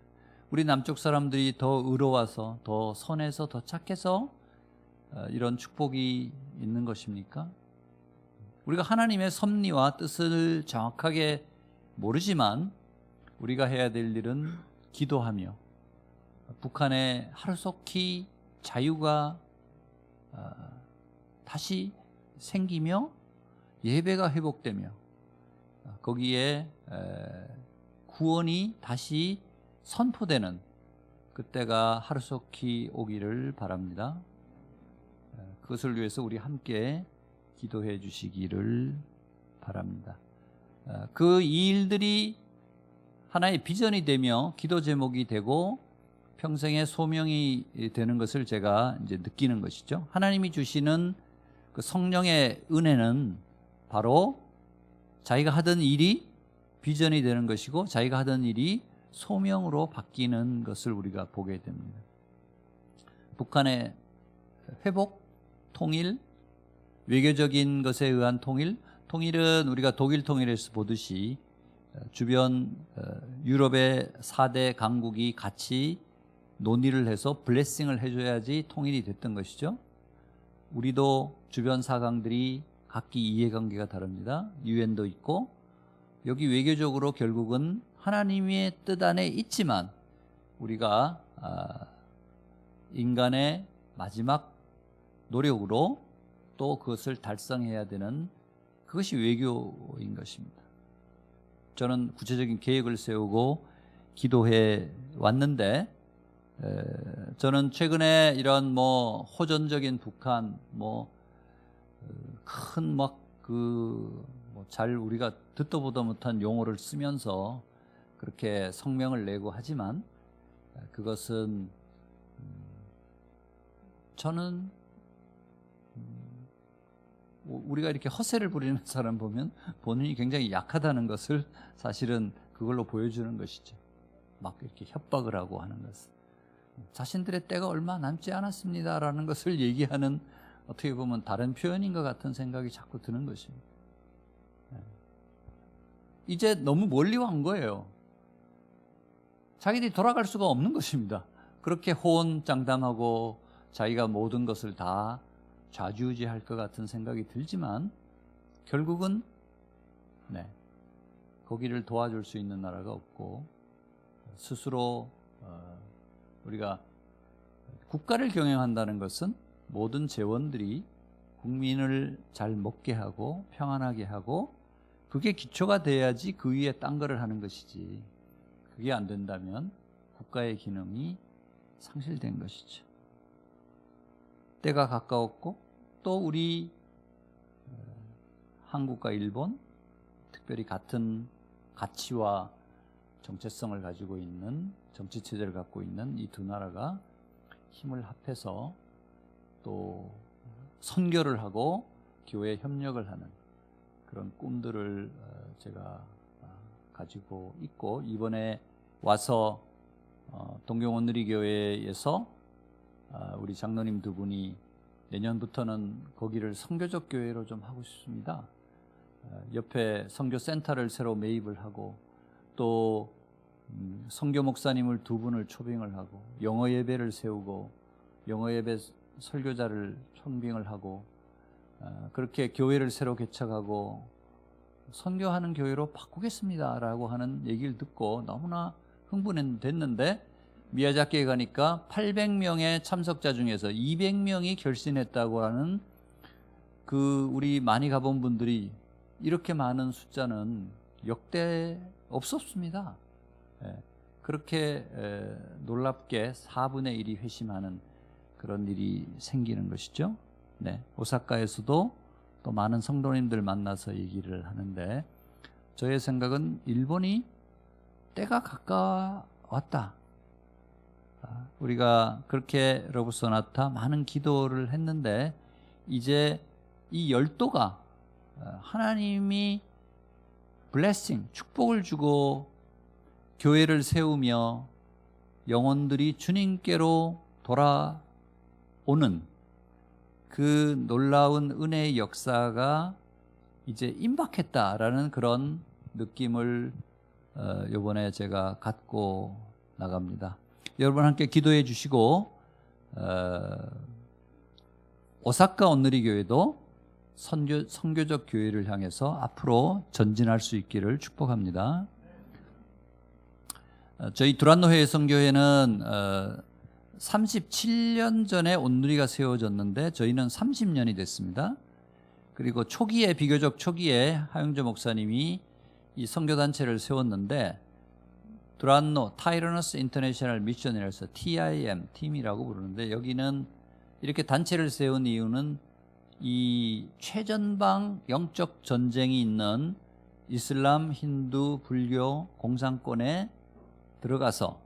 우리 남쪽 사람들이 더 의로워서, 더 선해서, 더 착해서 이런 축복이 있는 것입니까? 우리가 하나님의 섭리와 뜻을 정확하게 모르지만 우리가 해야 될 일은 기도하며 북한의 하루속히 자유가 다시 생기며 예배가 회복되며 거기에 구원이 다시 선포되는 그때가 하루속히 오기를 바랍니다. 그것을 위해서 우리 함께 기도해 주시기를 바랍니다. 그 일들이 하나의 비전이 되며 기도 제목이 되고 평생의 소명이 되는 것을 제가 이제 느끼는 것이죠. 하나님이 주시는 그 성령의 은혜는 바로 자기가 하던 일이 비전이 되는 것이고 자기가 하던 일이 소명으로 바뀌는 것을 우리가 보게 됩니다. 북한의 회복, 통일, 외교적인 것에 의한 통일은 우리가 독일 통일에서 보듯이 주변 유럽의 4대 강국이 같이 논의를 해서 블레싱을 해줘야지 통일이 됐던 것이죠. 우리도 주변 사강들이 각기 이해관계가 다릅니다. 유엔도 있고, 여기 외교적으로 결국은 하나님의 뜻 안에 있지만 우리가 인간의 마지막 노력으로 또 그것을 달성해야 되는, 그것이 외교인 것입니다. 저는 구체적인 계획을 세우고 기도해 왔는데, 저는 최근에 이런 호전적인 북한, 큰 잘 우리가 듣도 보도 못한 용어를 쓰면서 그렇게 성명을 내고 하지만, 그것은 저는 우리가 이렇게 허세를 부리는 사람 보면 본인이 굉장히 약하다는 것을 사실은 그걸로 보여주는 것이죠. 막 이렇게 협박을 하고 하는 것은 자신들의 때가 얼마 남지 않았습니다라는 것을 얘기하는, 어떻게 보면 다른 표현인 것 같은 생각이 자꾸 드는 것입니다. 이제 너무 멀리 간 거예요. 자기들이 돌아갈 수가 없는 것입니다. 그렇게 호언장담하고 자기가 모든 것을 다 좌지우지할 것 같은 생각이 들지만, 결국은 거기를 도와줄 수 있는 나라가 없고, 스스로 우리가 국가를 경영한다는 것은 모든 재원들이 국민을 잘 먹게 하고 평안하게 하고, 그게 기초가 돼야지 그 위에 딴 거를 하는 것이지, 그게 안 된다면 국가의 기능이 상실된 것이죠. 때가 가까웠고, 또 우리 한국과 일본, 특별히 같은 가치와 정체성을 가지고 있는, 정치 체제를 갖고 있는 이 두 나라가 힘을 합해서 또 선교를 하고 교회 협력을 하는 그런 꿈들을 제가 가지고 있고, 이번에 와서 동경원누리교회에서 우리 장로님 두 분이 내년부터는 거기를 선교적 교회로 좀 하고 싶습니다. 옆에 선교센터를 새로 매입을 하고, 또 선교 목사님을 두 분을 초빙을 하고, 영어 예배를 세우고, 영어 예배 설교자를 초빙을 하고, 그렇게 교회를 새로 개척하고 선교하는 교회로 바꾸겠습니다라고 하는 얘기를 듣고 너무나 흥분됐는데, 미야자키에 가니까 800명의 참석자 중에서 200명이 결신했다고 하는, 그 우리 많이 가본 분들이 이렇게 많은 숫자는 역대 없었습니다. 그렇게 놀랍게 4분의 1이 회심하는 그런 일이 생기는 것이죠. 네, 오사카에서도 또 많은 성도님들 만나서 얘기를 하는데, 저의 생각은 일본이 때가 가까웠다. 우리가 그렇게 러브소나타 많은 기도를 했는데, 이제 이 열도가 하나님이 블레싱, 축복을 주고 교회를 세우며 영혼들이 주님께로 돌아오는 그 놀라운 은혜의 역사가 이제 임박했다라는 그런 느낌을 이번에 제가 갖고 나갑니다. 여러분 함께 기도해 주시고, 오사카 온누리 교회도 선교적 교회를 향해서 앞으로 전진할 수 있기를 축복합니다. 저희 두란노 회의 선교회는 37년 전에 온누리가 세워졌는데 저희는 30년이 됐습니다. 그리고 초기에, 비교적 초기에 하용조 목사님이 이 선교단체를 세웠는데, 두란노 타이러너스 인터내셔널 미션이라서 TIM, 팀이라고 부르는데, 여기는 이렇게 단체를 세운 이유는 이 최전방 영적 전쟁이 있는 이슬람, 힌두, 불교 공산권에 들어가서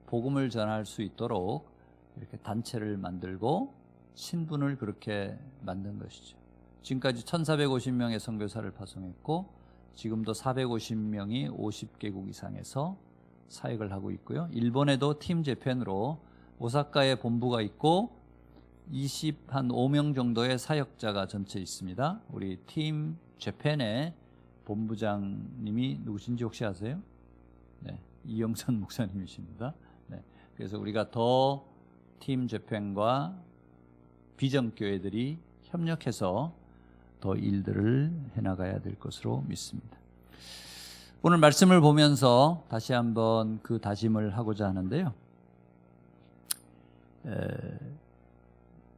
복음을 전할 수 있도록 이렇게 단체를 만들고 신분을 그렇게 만든 것이죠. 지금까지 1450명의 선교사를 파송했고, 지금도 450명이 50개국 이상에서 사역을 하고 있고요. 일본에도 팀 재팬으로 오사카에 본부가 있고 25명 정도의 사역자가 전체 있습니다. 우리 팀 재팬의 본부장님이 누구신지 혹시 아세요? 네, 이영선 목사님이십니다. 네, 그래서 우리가 더 팀 재팬과 비전교회들이 협력해서 더 일들을 해나가야 될 것으로 믿습니다. 오늘 말씀을 보면서 다시 한번 그 다짐을 하고자 하는데요.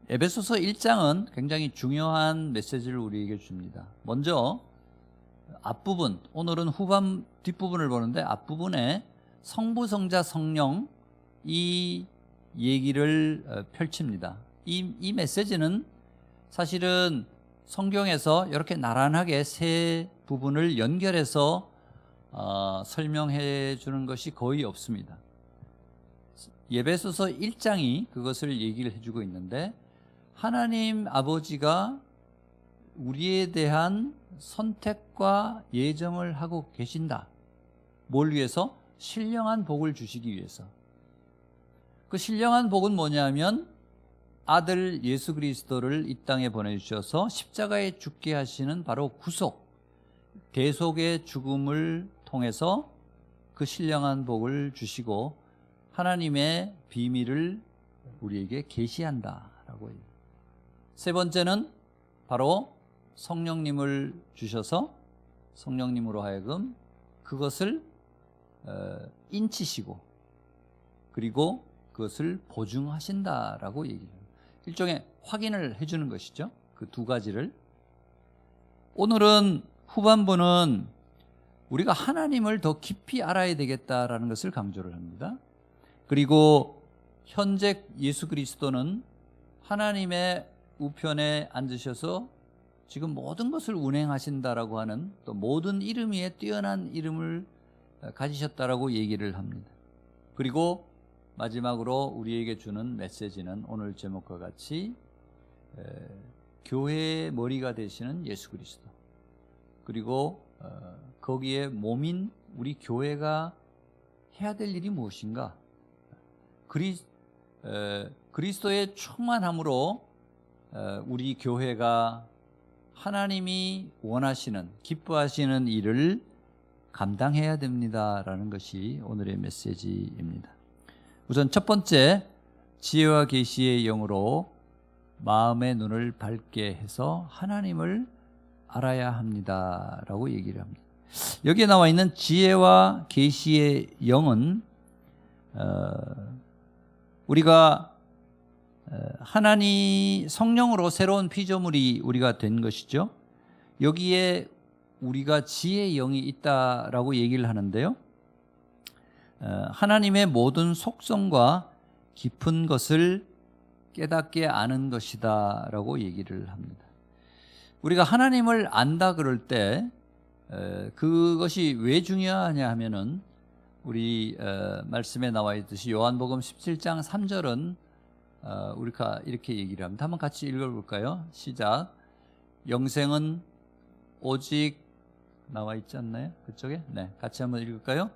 에베소서 1장은 굉장히 중요한 메시지를 우리에게 줍니다. 먼저 앞부분, 오늘은 뒷부분을 보는데, 앞부분에 성부, 성자, 성령 이 얘기를 펼칩니다. 이 메시지는 사실은 성경에서 이렇게 나란하게 세 부분을 연결해서 설명해 주는 것이 거의 없습니다. 에베소서 1장이 그것을 얘기를 해주고 있는데, 하나님 아버지가 우리에 대한 선택과 예정을 하고 계신다. 뭘 위해서? 신령한 복을 주시기 위해서. 그 신령한 복은 뭐냐면 아들 예수 그리스도를 이 땅에 보내주셔서 십자가에 죽게 하시는 바로 구속, 대속의 죽음을 통해서 그 신령한 복을 주시고 하나님의 비밀을 우리에게 계시한다라고 해요. 세 번째는 바로 성령님을 주셔서 성령님으로 하여금 그것을 인치시고 그리고 그것을 보증하신다라고 얘기해요. 일종의 확인을 해주는 것이죠. 그 두 가지를. 오늘은 후반부는 우리가 하나님을 더 깊이 알아야 되겠다라는 것을 강조를 합니다. 그리고 현재 예수 그리스도는 하나님의 우편에 앉으셔서 지금 모든 것을 운행하신다라고 하는 또 모든 이름 위에 뛰어난 이름을 가지셨다라고 얘기를 합니다. 그리고 마지막으로 우리에게 주는 메시지는 오늘 제목과 같이 교회의 머리가 되시는 예수 그리스도, 그리고 거기에 몸인 우리 교회가 해야 될 일이 무엇인가? 그리스도의 충만함으로 우리 교회가 하나님이 원하시는, 기뻐하시는 일을 감당해야 됩니다라는 것이 오늘의 메시지입니다. 우선 첫 번째, 지혜와 계시의 영으로 마음의 눈을 밝게 해서 하나님을 알아야 합니다라고 얘기를 합니다. 여기에 나와 있는 지혜와 계시의 영은 우리가 하나님 성령으로 새로운 피조물이 우리가 된 것이죠. 여기에 우리가 지혜의 영이 있다라고 얘기를 하는데요. 하나님의 모든 속성과 깊은 것을 깨닫게 아는 것이다 라고 얘기를 합니다. 우리가 하나님을 안다 그럴 때 그것이 왜 중요하냐 하면은 우리 말씀에 나와 있듯이 요한복음 17장 3절은 우리가 이렇게 얘기를 합니다. 한번 같이 읽어볼까요? 시작. 영생은 오직 나와 있지 않나요? 그쪽에? 네, 같이 한번 읽을까요?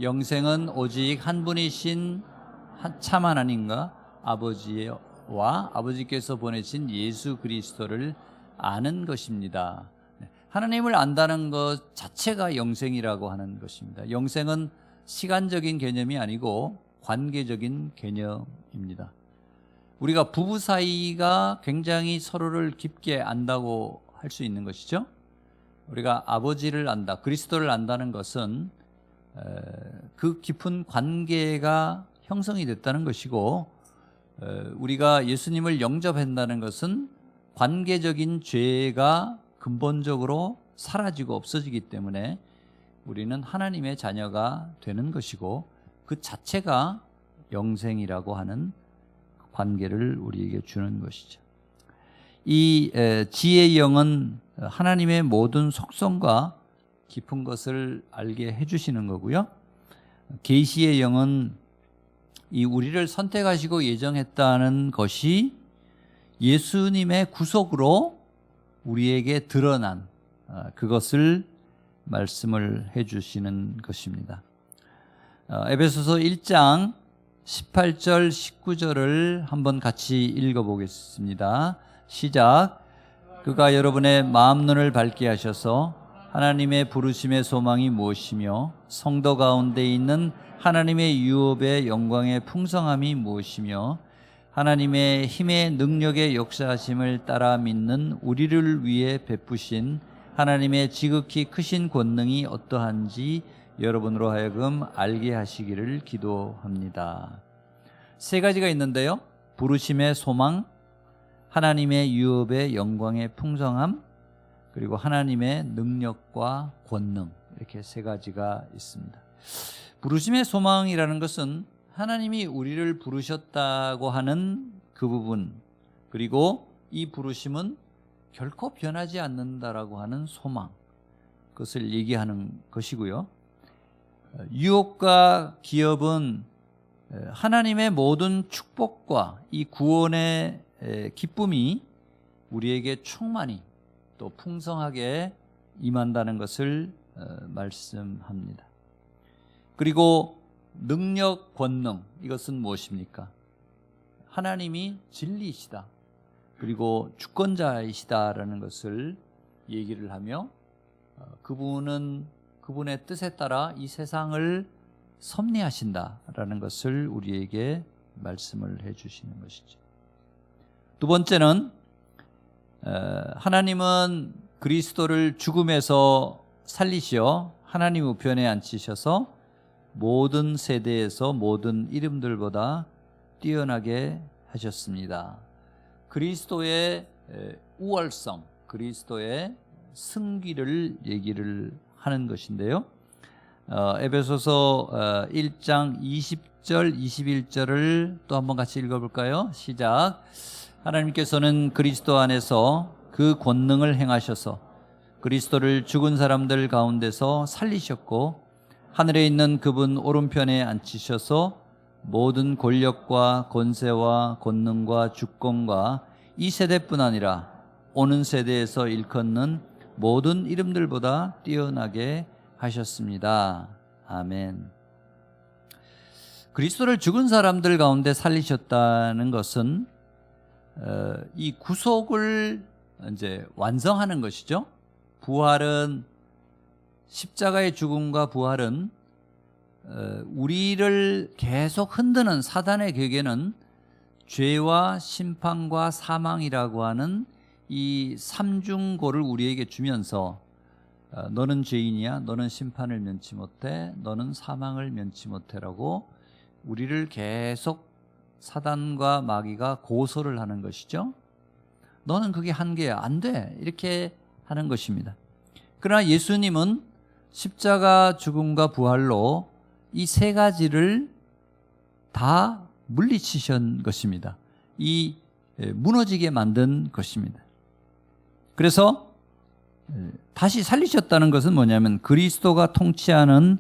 영생은 오직 한 분이신 참 하나님과 아버지와 아버지께서 보내신 예수 그리스도를 아는 것입니다. 하나님을 안다는 것 자체가 영생이라고 하는 것입니다. 영생은 시간적인 개념이 아니고 관계적인 개념입니다. 우리가 부부 사이가 굉장히 서로를 깊게 안다고 할 수 있는 것이죠. 우리가 아버지를 안다, 그리스도를 안다는 것은 그 깊은 관계가 형성이 됐다는 것이고, 우리가 예수님을 영접한다는 것은 관계적인 죄가 근본적으로 사라지고 없어지기 때문에 우리는 하나님의 자녀가 되는 것이고, 그 자체가 영생이라고 하는 관계를 우리에게 주는 것이죠. 이 지혜의 영은 하나님의 모든 속성과 깊은 것을 알게 해주시는 거고요. 계시의 영은 이 우리를 선택하시고 예정했다는 것이 예수님의 구속으로 우리에게 드러난 그것을 말씀을 해주시는 것입니다. 에베소서 1장 18절 19절을 한번 같이 읽어보겠습니다. 시작. 그가 여러분의 마음 눈을 밝게 하셔서 하나님의 부르심의 소망이 무엇이며 성도 가운데 있는 하나님의 유업의 영광의 풍성함이 무엇이며 하나님의 힘의 능력의 역사하심을 따라 믿는 우리를 위해 베푸신 하나님의 지극히 크신 권능이 어떠한지 여러분으로 하여금 알게 하시기를 기도합니다. 세 가지가 있는데요. 부르심의 소망, 하나님의 유업의 영광의 풍성함, 그리고 하나님의 능력과 권능, 이렇게 세 가지가 있습니다. 부르심의 소망이라는 것은 하나님이 우리를 부르셨다고 하는 그 부분, 그리고 이 부르심은 결코 변하지 않는다라고 하는 소망, 그것을 얘기하는 것이고요. 유업과 기업은 하나님의 모든 축복과 이 구원의 기쁨이 우리에게 충만히 또 풍성하게 임한다는 것을 말씀합니다. 그리고 능력, 권능, 이것은 무엇입니까? 하나님이 진리이시다, 그리고 주권자이시다라는 것을 얘기를 하며 그분의 뜻에 따라 이 세상을 섭리하신다라는 것을 우리에게 말씀을 해주시는 것이죠. 두 번째는 하나님은 그리스도를 죽음에서 살리시어 하나님 우편에 앉히셔서 모든 세대에서 모든 이름들보다 뛰어나게 하셨습니다. 그리스도의 우월성, 그리스도의 승기를 얘기를 하는 것인데요. 에베소서 1장 20절 21절을 또 한번 같이 읽어볼까요? 시작. 하나님께서는 그리스도 안에서 그 권능을 행하셔서 그리스도를 죽은 사람들 가운데서 살리셨고 하늘에 있는 그분 오른편에 앉히셔서 모든 권력과 권세와 권능과 주권과 이 세대뿐 아니라 오는 세대에서 일컫는 모든 이름들보다 뛰어나게 하셨습니다. 아멘. 그리스도를 죽은 사람들 가운데 살리셨다는 것은 이 구속을 이제 완성하는 것이죠. 부활은 십자가의 죽음과 부활은 우리를 계속 흔드는 사단의 궤계는 죄와 심판과 사망이라고 하는 이 삼중고를 우리에게 주면서 너는 죄인이야, 너는 심판을 면치 못해, 너는 사망을 면치 못해라고 우리를 계속 사단과 마귀가 고소를 하는 것이죠. 너는 그게 한계야, 안 돼, 이렇게 하는 것입니다. 그러나 예수님은 십자가 죽음과 부활로 이 세 가지를 다 물리치신 것입니다. 이 무너지게 만든 것입니다. 그래서 다시 살리셨다는 것은 뭐냐면 그리스도가 통치하는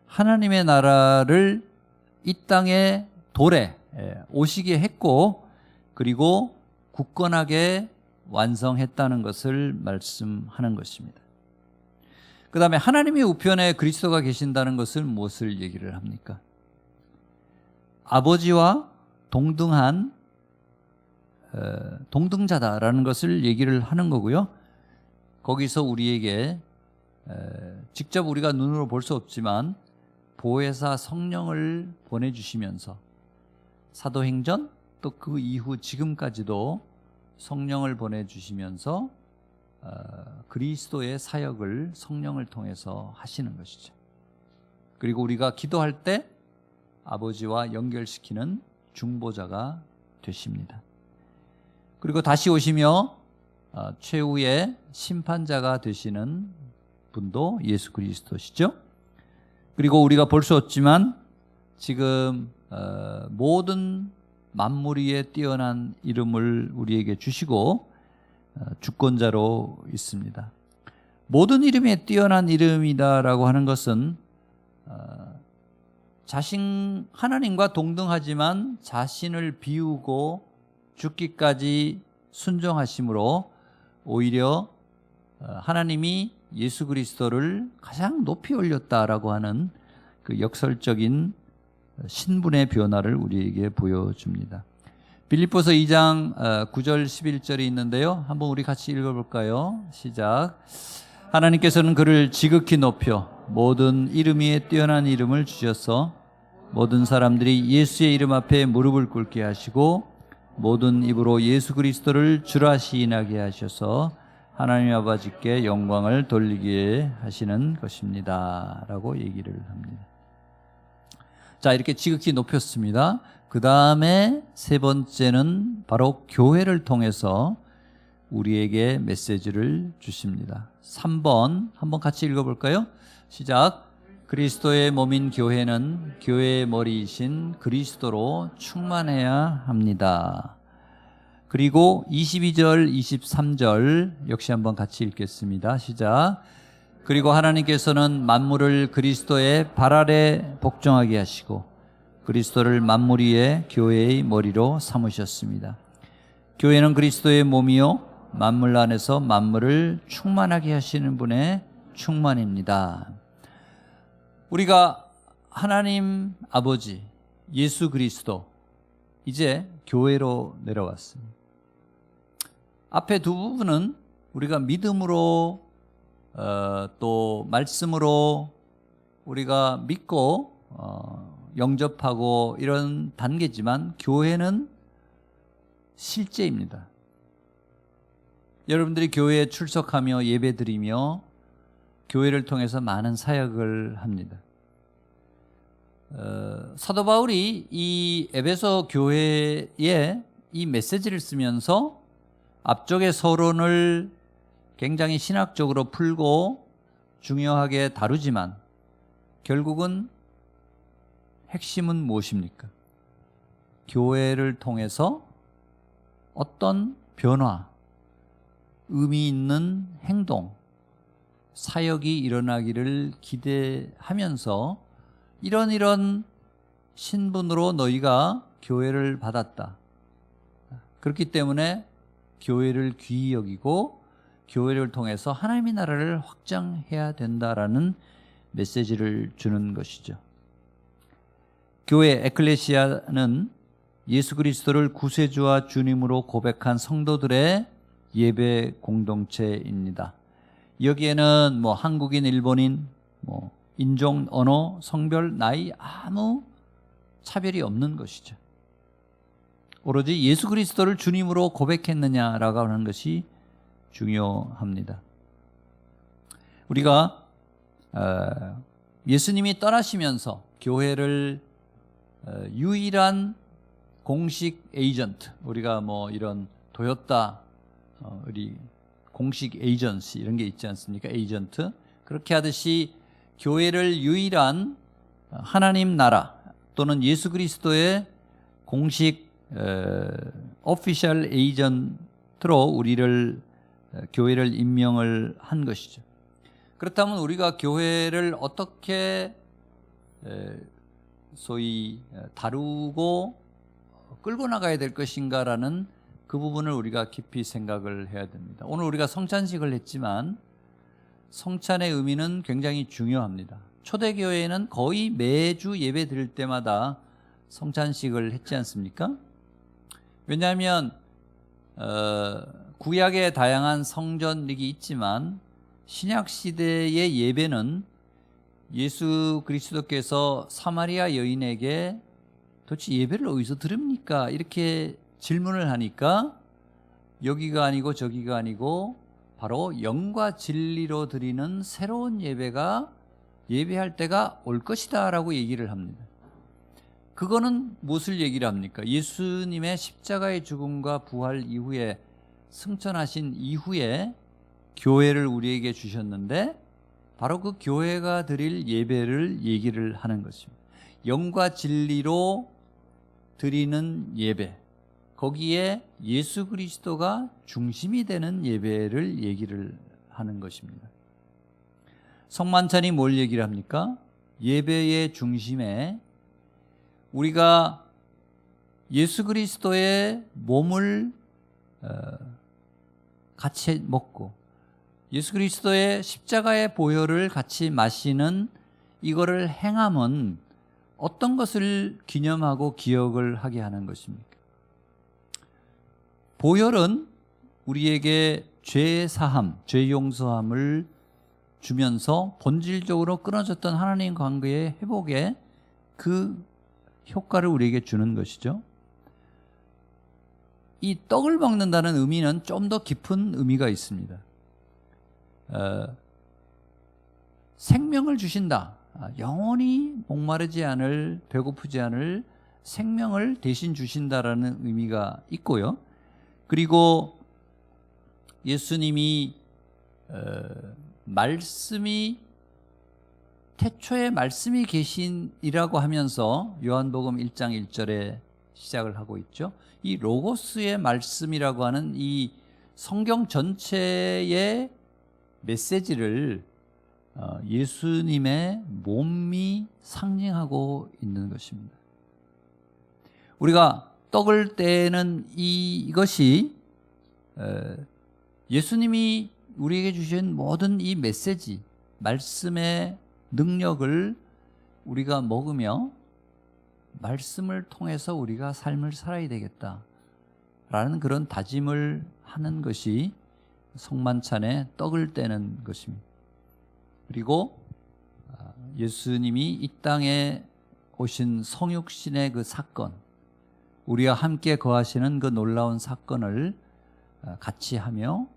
하나님의 나라를 이 땅의 도래 오시게 했고 그리고 굳건하게 완성했다는 것을 말씀하는 것입니다. 그 다음에 하나님의 우편에 그리스도가 계신다는 것을 무엇을 얘기를 합니까? 아버지와 동등한 동등자다라는 것을 얘기를 하는 거고요. 거기서 우리에게 직접 우리가 눈으로 볼 수 없지만 보혜사 성령을 보내주시면서 사도행전 또 그 이후 지금까지도 성령을 보내주시면서 그리스도의 사역을 성령을 통해서 하시는 것이죠. 그리고 우리가 기도할 때 아버지와 연결시키는 중보자가 되십니다. 그리고 다시 오시며 최후의 심판자가 되시는 분도 예수 그리스도시죠. 그리고 우리가 볼 수 없지만 지금 모든 만물 위에 뛰어난 이름을 우리에게 주시고 주권자로 있습니다. 모든 이름에 뛰어난 이름이다라고 하는 것은 자신 하나님과 동등하지만 자신을 비우고 죽기까지 순종하심으로 오히려 하나님이 예수 그리스도를 가장 높이 올렸다라고 하는 그 역설적인 신분의 변화를 우리에게 보여줍니다. 빌립보서 2장 9절 11절이 있는데요. 한번 우리 같이 읽어볼까요? 시작. 하나님께서는 그를 지극히 높여 모든 이름 위에 뛰어난 이름을 주셔서 모든 사람들이 예수의 이름 앞에 무릎을 꿇게 하시고 모든 입으로 예수 그리스도를 주라 시인하게 하셔서 하나님 아버지께 영광을 돌리게 하시는 것입니다. 라고 얘기를 합니다. 자, 이렇게 지극히 높였습니다. 그 다음에 세 번째는 바로 교회를 통해서 우리에게 메시지를 주십니다. 3번 한번 같이 읽어볼까요? 시작. 그리스도의 몸인 교회는 교회의 머리이신 그리스도로 충만해야 합니다. 그리고 22절, 23절 역시 한번 같이 읽겠습니다. 시작. 그리고 하나님께서는 만물을 그리스도의 발 아래 복종하게 하시고 그리스도를 만물 위에 교회의 머리로 삼으셨습니다. 교회는 그리스도의 몸이요 만물 안에서 만물을 충만하게 하시는 분의 충만입니다. 우리가 하나님 아버지 예수 그리스도 이제 교회로 내려왔습니다. 앞에 두 부분은 우리가 믿음으로 또 말씀으로 우리가 믿고 영접하고 이런 단계지만 교회는 실제입니다. 여러분들이 교회에 출석하며 예배드리며 교회를 통해서 많은 사역을 합니다. 사도 바울이 이 에베소 교회에 이 메시지를 쓰면서 앞쪽의 서론을 굉장히 신학적으로 풀고 중요하게 다루지만 결국은 핵심은 무엇입니까? 교회를 통해서 어떤 변화, 의미 있는 행동, 사역이 일어나기를 기대하면서 이런 신분으로 너희가 교회를 받았다. 그렇기 때문에 교회를 귀히 여기고 교회를 통해서 하나님의 나라를 확장해야 된다라는 메시지를 주는 것이죠. 교회 에클레시아는 예수 그리스도를 구세주와 주님으로 고백한 성도들의 예배 공동체입니다. 여기에는 뭐 한국인, 일본인, 뭐 인종, 언어, 성별, 나이 아무 차별이 없는 것이죠. 오로지 예수 그리스도를 주님으로 고백했느냐라고 하는 것이 중요합니다. 우리가 예수님이 떠나시면서 교회를 유일한 공식 에이전트, 우리가 뭐 이런 도요타 우리 공식 에이전시 이런 게 있지 않습니까? 에이전트. 그렇게 하듯이 교회를 유일한 하나님 나라 또는 예수 그리스도의 공식 오피셜 에이전트로 우리를 교회를 임명을 한 것이죠. 그렇다면 우리가 교회를 어떻게 소위 다루고 끌고 나가야 될 것인가라는 그 부분을 우리가 깊이 생각을 해야 됩니다. 오늘 우리가 성찬식을 했지만 성찬의 의미는 굉장히 중요합니다. 초대교회에는 거의 매주 예배 드릴 때마다 성찬식을 했지 않습니까? 왜냐하면 구약의 다양한 성전이 있지만 신약 시대의 예배는 예수 그리스도께서 사마리아 여인에게 도대체 예배를 어디서 들읍니까? 이렇게 질문을 하니까 여기가 아니고 저기가 아니고 바로 영과 진리로 드리는 새로운 예배가 예배할 때가 올 것이다 라고 얘기를 합니다. 그거는 무엇을 얘기를 합니까? 예수님의 십자가의 죽음과 부활 이후에 승천하신 이후에 교회를 우리에게 주셨는데 바로 그 교회가 드릴 예배를 얘기를 하는 것입니다. 영과 진리로 드리는 예배, 거기에 예수 그리스도가 중심이 되는 예배를 얘기를 하는 것입니다. 성만찬이 뭘 얘기를 합니까? 예배의 중심에 우리가 예수 그리스도의 몸을 같이 먹고 예수 그리스도의 십자가의 보혈을 같이 마시는 이거를 행함은 어떤 것을 기념하고 기억을 하게 하는 것입니까? 보혈은 우리에게 죄 사함, 죄 용서함을 주면서 본질적으로 끊어졌던 하나님 관계의 회복에 그 효과를 우리에게 주는 것이죠. 이 떡을 먹는다는 의미는 좀 더 깊은 의미가 있습니다. 생명을 주신다. 영원히 목마르지 않을, 배고프지 않을 생명을 대신 주신다라는 의미가 있고요. 그리고 예수님이 말씀이 태초에 말씀이 계신이라고 하면서 요한복음 1장 1절에 시작을 하고 있죠. 이 로고스의 말씀이라고 하는 이 성경 전체의 메시지를 예수님의 몸이 상징하고 있는 것입니다. 우리가 떡을 떼는 이것이 예수님이 우리에게 주신 모든 이 메시지, 말씀의 능력을 우리가 먹으며 말씀을 통해서 우리가 삶을 살아야 되겠다라는 그런 다짐을 하는 것이 성만찬에 떡을 떼는 것입니다. 그리고 예수님이 이 땅에 오신 성육신의 그 사건, 우리와 함께 거하시는 그 놀라운 사건을 같이 하며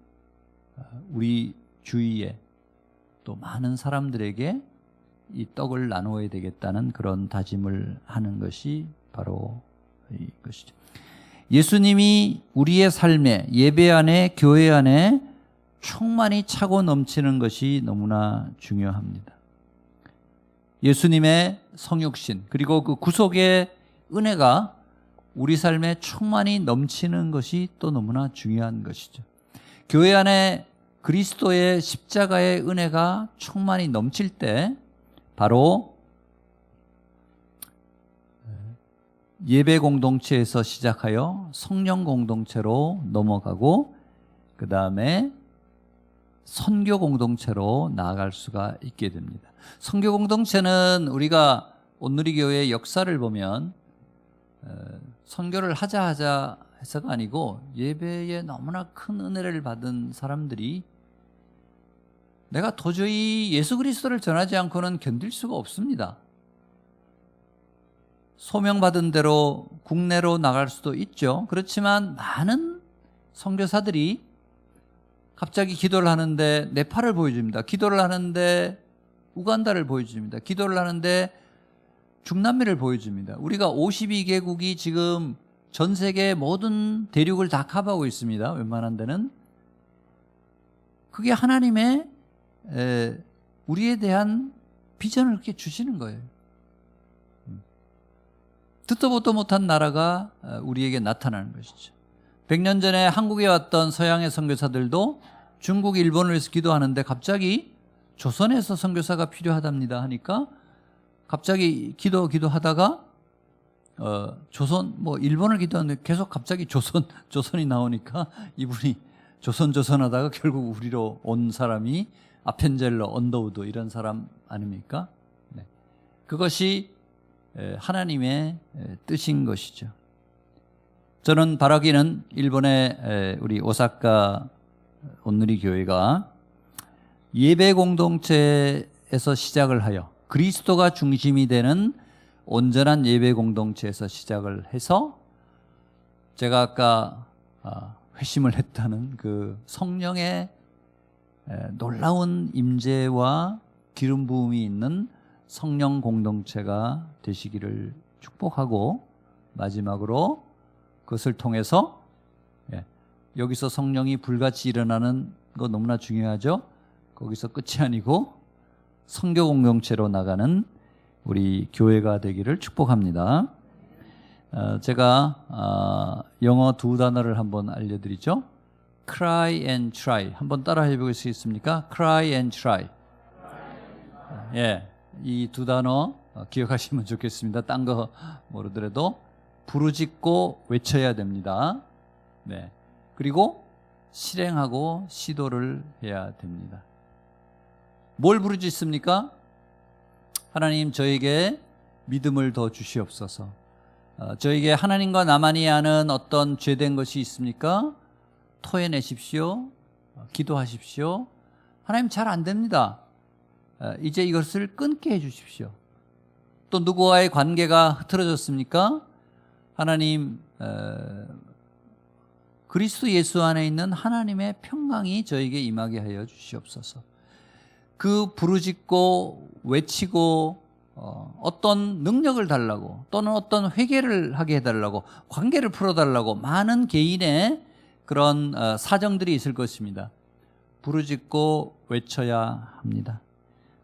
우리 주위에 또 많은 사람들에게 이 떡을 나누어야 되겠다는 그런 다짐을 하는 것이 바로 이것이죠. 예수님이 우리의 삶에, 예배 안에, 교회 안에 충만히 차고 넘치는 것이 너무나 중요합니다. 예수님의 성육신, 그리고 그 구속의 은혜가 우리 삶에 충만히 넘치는 것이 또 너무나 중요한 것이죠. 교회 안에 그리스도의 십자가의 은혜가 충만히 넘칠 때 바로 예배 공동체에서 시작하여 성령 공동체로 넘어가고 그 다음에 선교 공동체로 나아갈 수가 있게 됩니다. 선교 공동체는 우리가 온누리교회의 역사를 보면 선교를 하자 해서가 아니고 예배에 너무나 큰 은혜를 받은 사람들이 내가 도저히 예수 그리스도를 전하지 않고는 견딜 수가 없습니다. 소명받은 대로 국내로 나갈 수도 있죠. 그렇지만 많은 선교사들이 갑자기 기도를 하는데 네팔을 보여줍니다. 기도를 하는데 우간다를 보여줍니다. 기도를 하는데 중남미를 보여줍니다. 우리가 52개국이 지금 전 세계 모든 대륙을 다 커버하고 있습니다. 웬만한 데는. 그게 하나님의 우리에 대한 비전을 그렇게 주시는 거예요. 듣도 보도 못한 나라가 우리에게 나타나는 것이죠. 100년 전에 한국에 왔던 서양의 선교사들도 중국, 일본을 위해서 기도하는데 갑자기 조선에서 선교사가 필요하답니다 하니까 갑자기 기도하다가 조선, 일본을 기도하는데 계속 갑자기 조선이 나오니까 이분이 조선 하다가 결국 우리로 온 사람이 아펜젤러, 언더우드 이런 사람 아닙니까? 네. 그것이 하나님의 뜻인 것이죠. 저는 바라기는 일본의 우리 오사카 온누리 교회가 예배 공동체에서 시작을 하여 그리스도가 중심이 되는 온전한 예배 공동체에서 시작을 해서 제가 아까 회심을 했다는 그 성령의 놀라운 임재와 기름 부음이 있는 성령 공동체가 되시기를 축복하고 마지막으로 그것을 통해서 여기서 성령이 불같이 일어나는 거 너무나 중요하죠. 거기서 끝이 아니고 선교 공동체로 나가는 우리 교회가 되기를 축복합니다. 제가 영어 두 단어를 한번 알려드리죠. Cry and try. 한번 따라 해보실 수 있습니까? Cry and try. 이 두 단어 기억하시면 좋겠습니다. 딴 거 모르더라도 부르짖고 외쳐야 됩니다. 네. 그리고 실행하고 시도를 해야 됩니다. 뭘 부르짖습니까? 하나님 저에게 믿음을 더 주시옵소서. 저에게 하나님과 나만이 아는 어떤 죄된 것이 있습니까? 토해내십시오. 기도하십시오. 하나님 잘 안 됩니다. 이제 이것을 끊게 해주십시오. 또 누구와의 관계가 흐트러졌습니까? 하나님 그리스도 예수 안에 있는 하나님의 평강이 저에게 임하게 하여 주시옵소서. 그 부르짖고 외치고 어떤 능력을 달라고 또는 어떤 회개를 하게 해달라고 관계를 풀어달라고 많은 개인의 그런 사정들이 있을 것입니다. 부르짖고 외쳐야 합니다.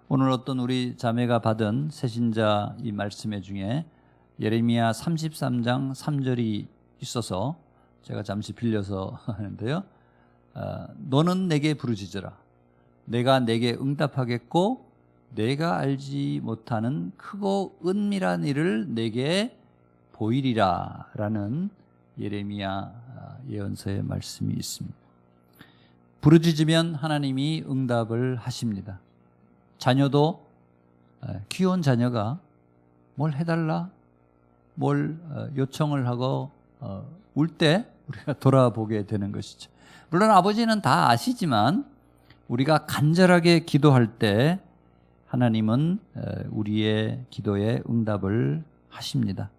오늘 어떤 우리 자매가 받은 새신자 이 말씀의 중에 예레미야 33장 3절이 있어서 제가 잠시 빌려서 하는데요. 너는 내게 부르짖으라. 내가 내게 응답하겠고 내가 알지 못하는 크고 은밀한 일을 내게 보이리라 라는 예레미야 예언서의 말씀이 있습니다. 부르짖으면 하나님이 응답을 하십니다. 자녀도 귀여운 자녀가 뭘 해달라 뭘 요청을 하고 울 때 우리가 돌아보게 되는 것이죠. 물론 아버지는 다 아시지만 우리가 간절하게 기도할 때 하나님은 우리의 기도에 응답을 하십니다.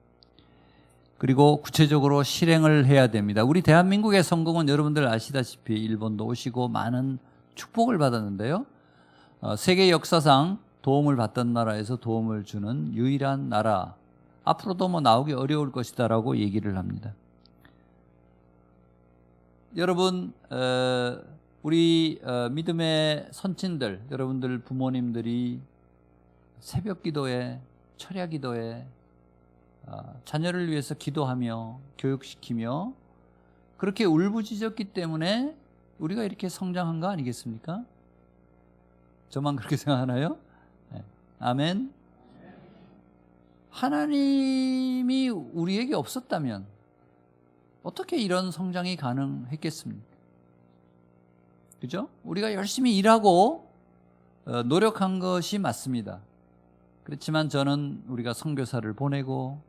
그리고 구체적으로 실행을 해야 됩니다. 우리 대한민국의 성공은 여러분들 아시다시피 일본도 오시고 많은 축복을 받았는데요. 세계 역사상 도움을 받던 나라에서 도움을 주는 유일한 나라, 앞으로도 나오기 어려울 것이다라고 얘기를 합니다. 여러분 우리 믿음의 선친들, 여러분들 부모님들이 새벽 기도에, 철야 기도에 자녀를 위해서 기도하며 교육시키며 그렇게 울부짖었기 때문에 우리가 이렇게 성장한 거 아니겠습니까? 저만 그렇게 생각하나요? 네. 아멘. 하나님이 우리에게 없었다면 어떻게 이런 성장이 가능했겠습니까? 그죠? 우리가 열심히 일하고 노력한 것이 맞습니다. 그렇지만 저는 우리가 선교사를 보내고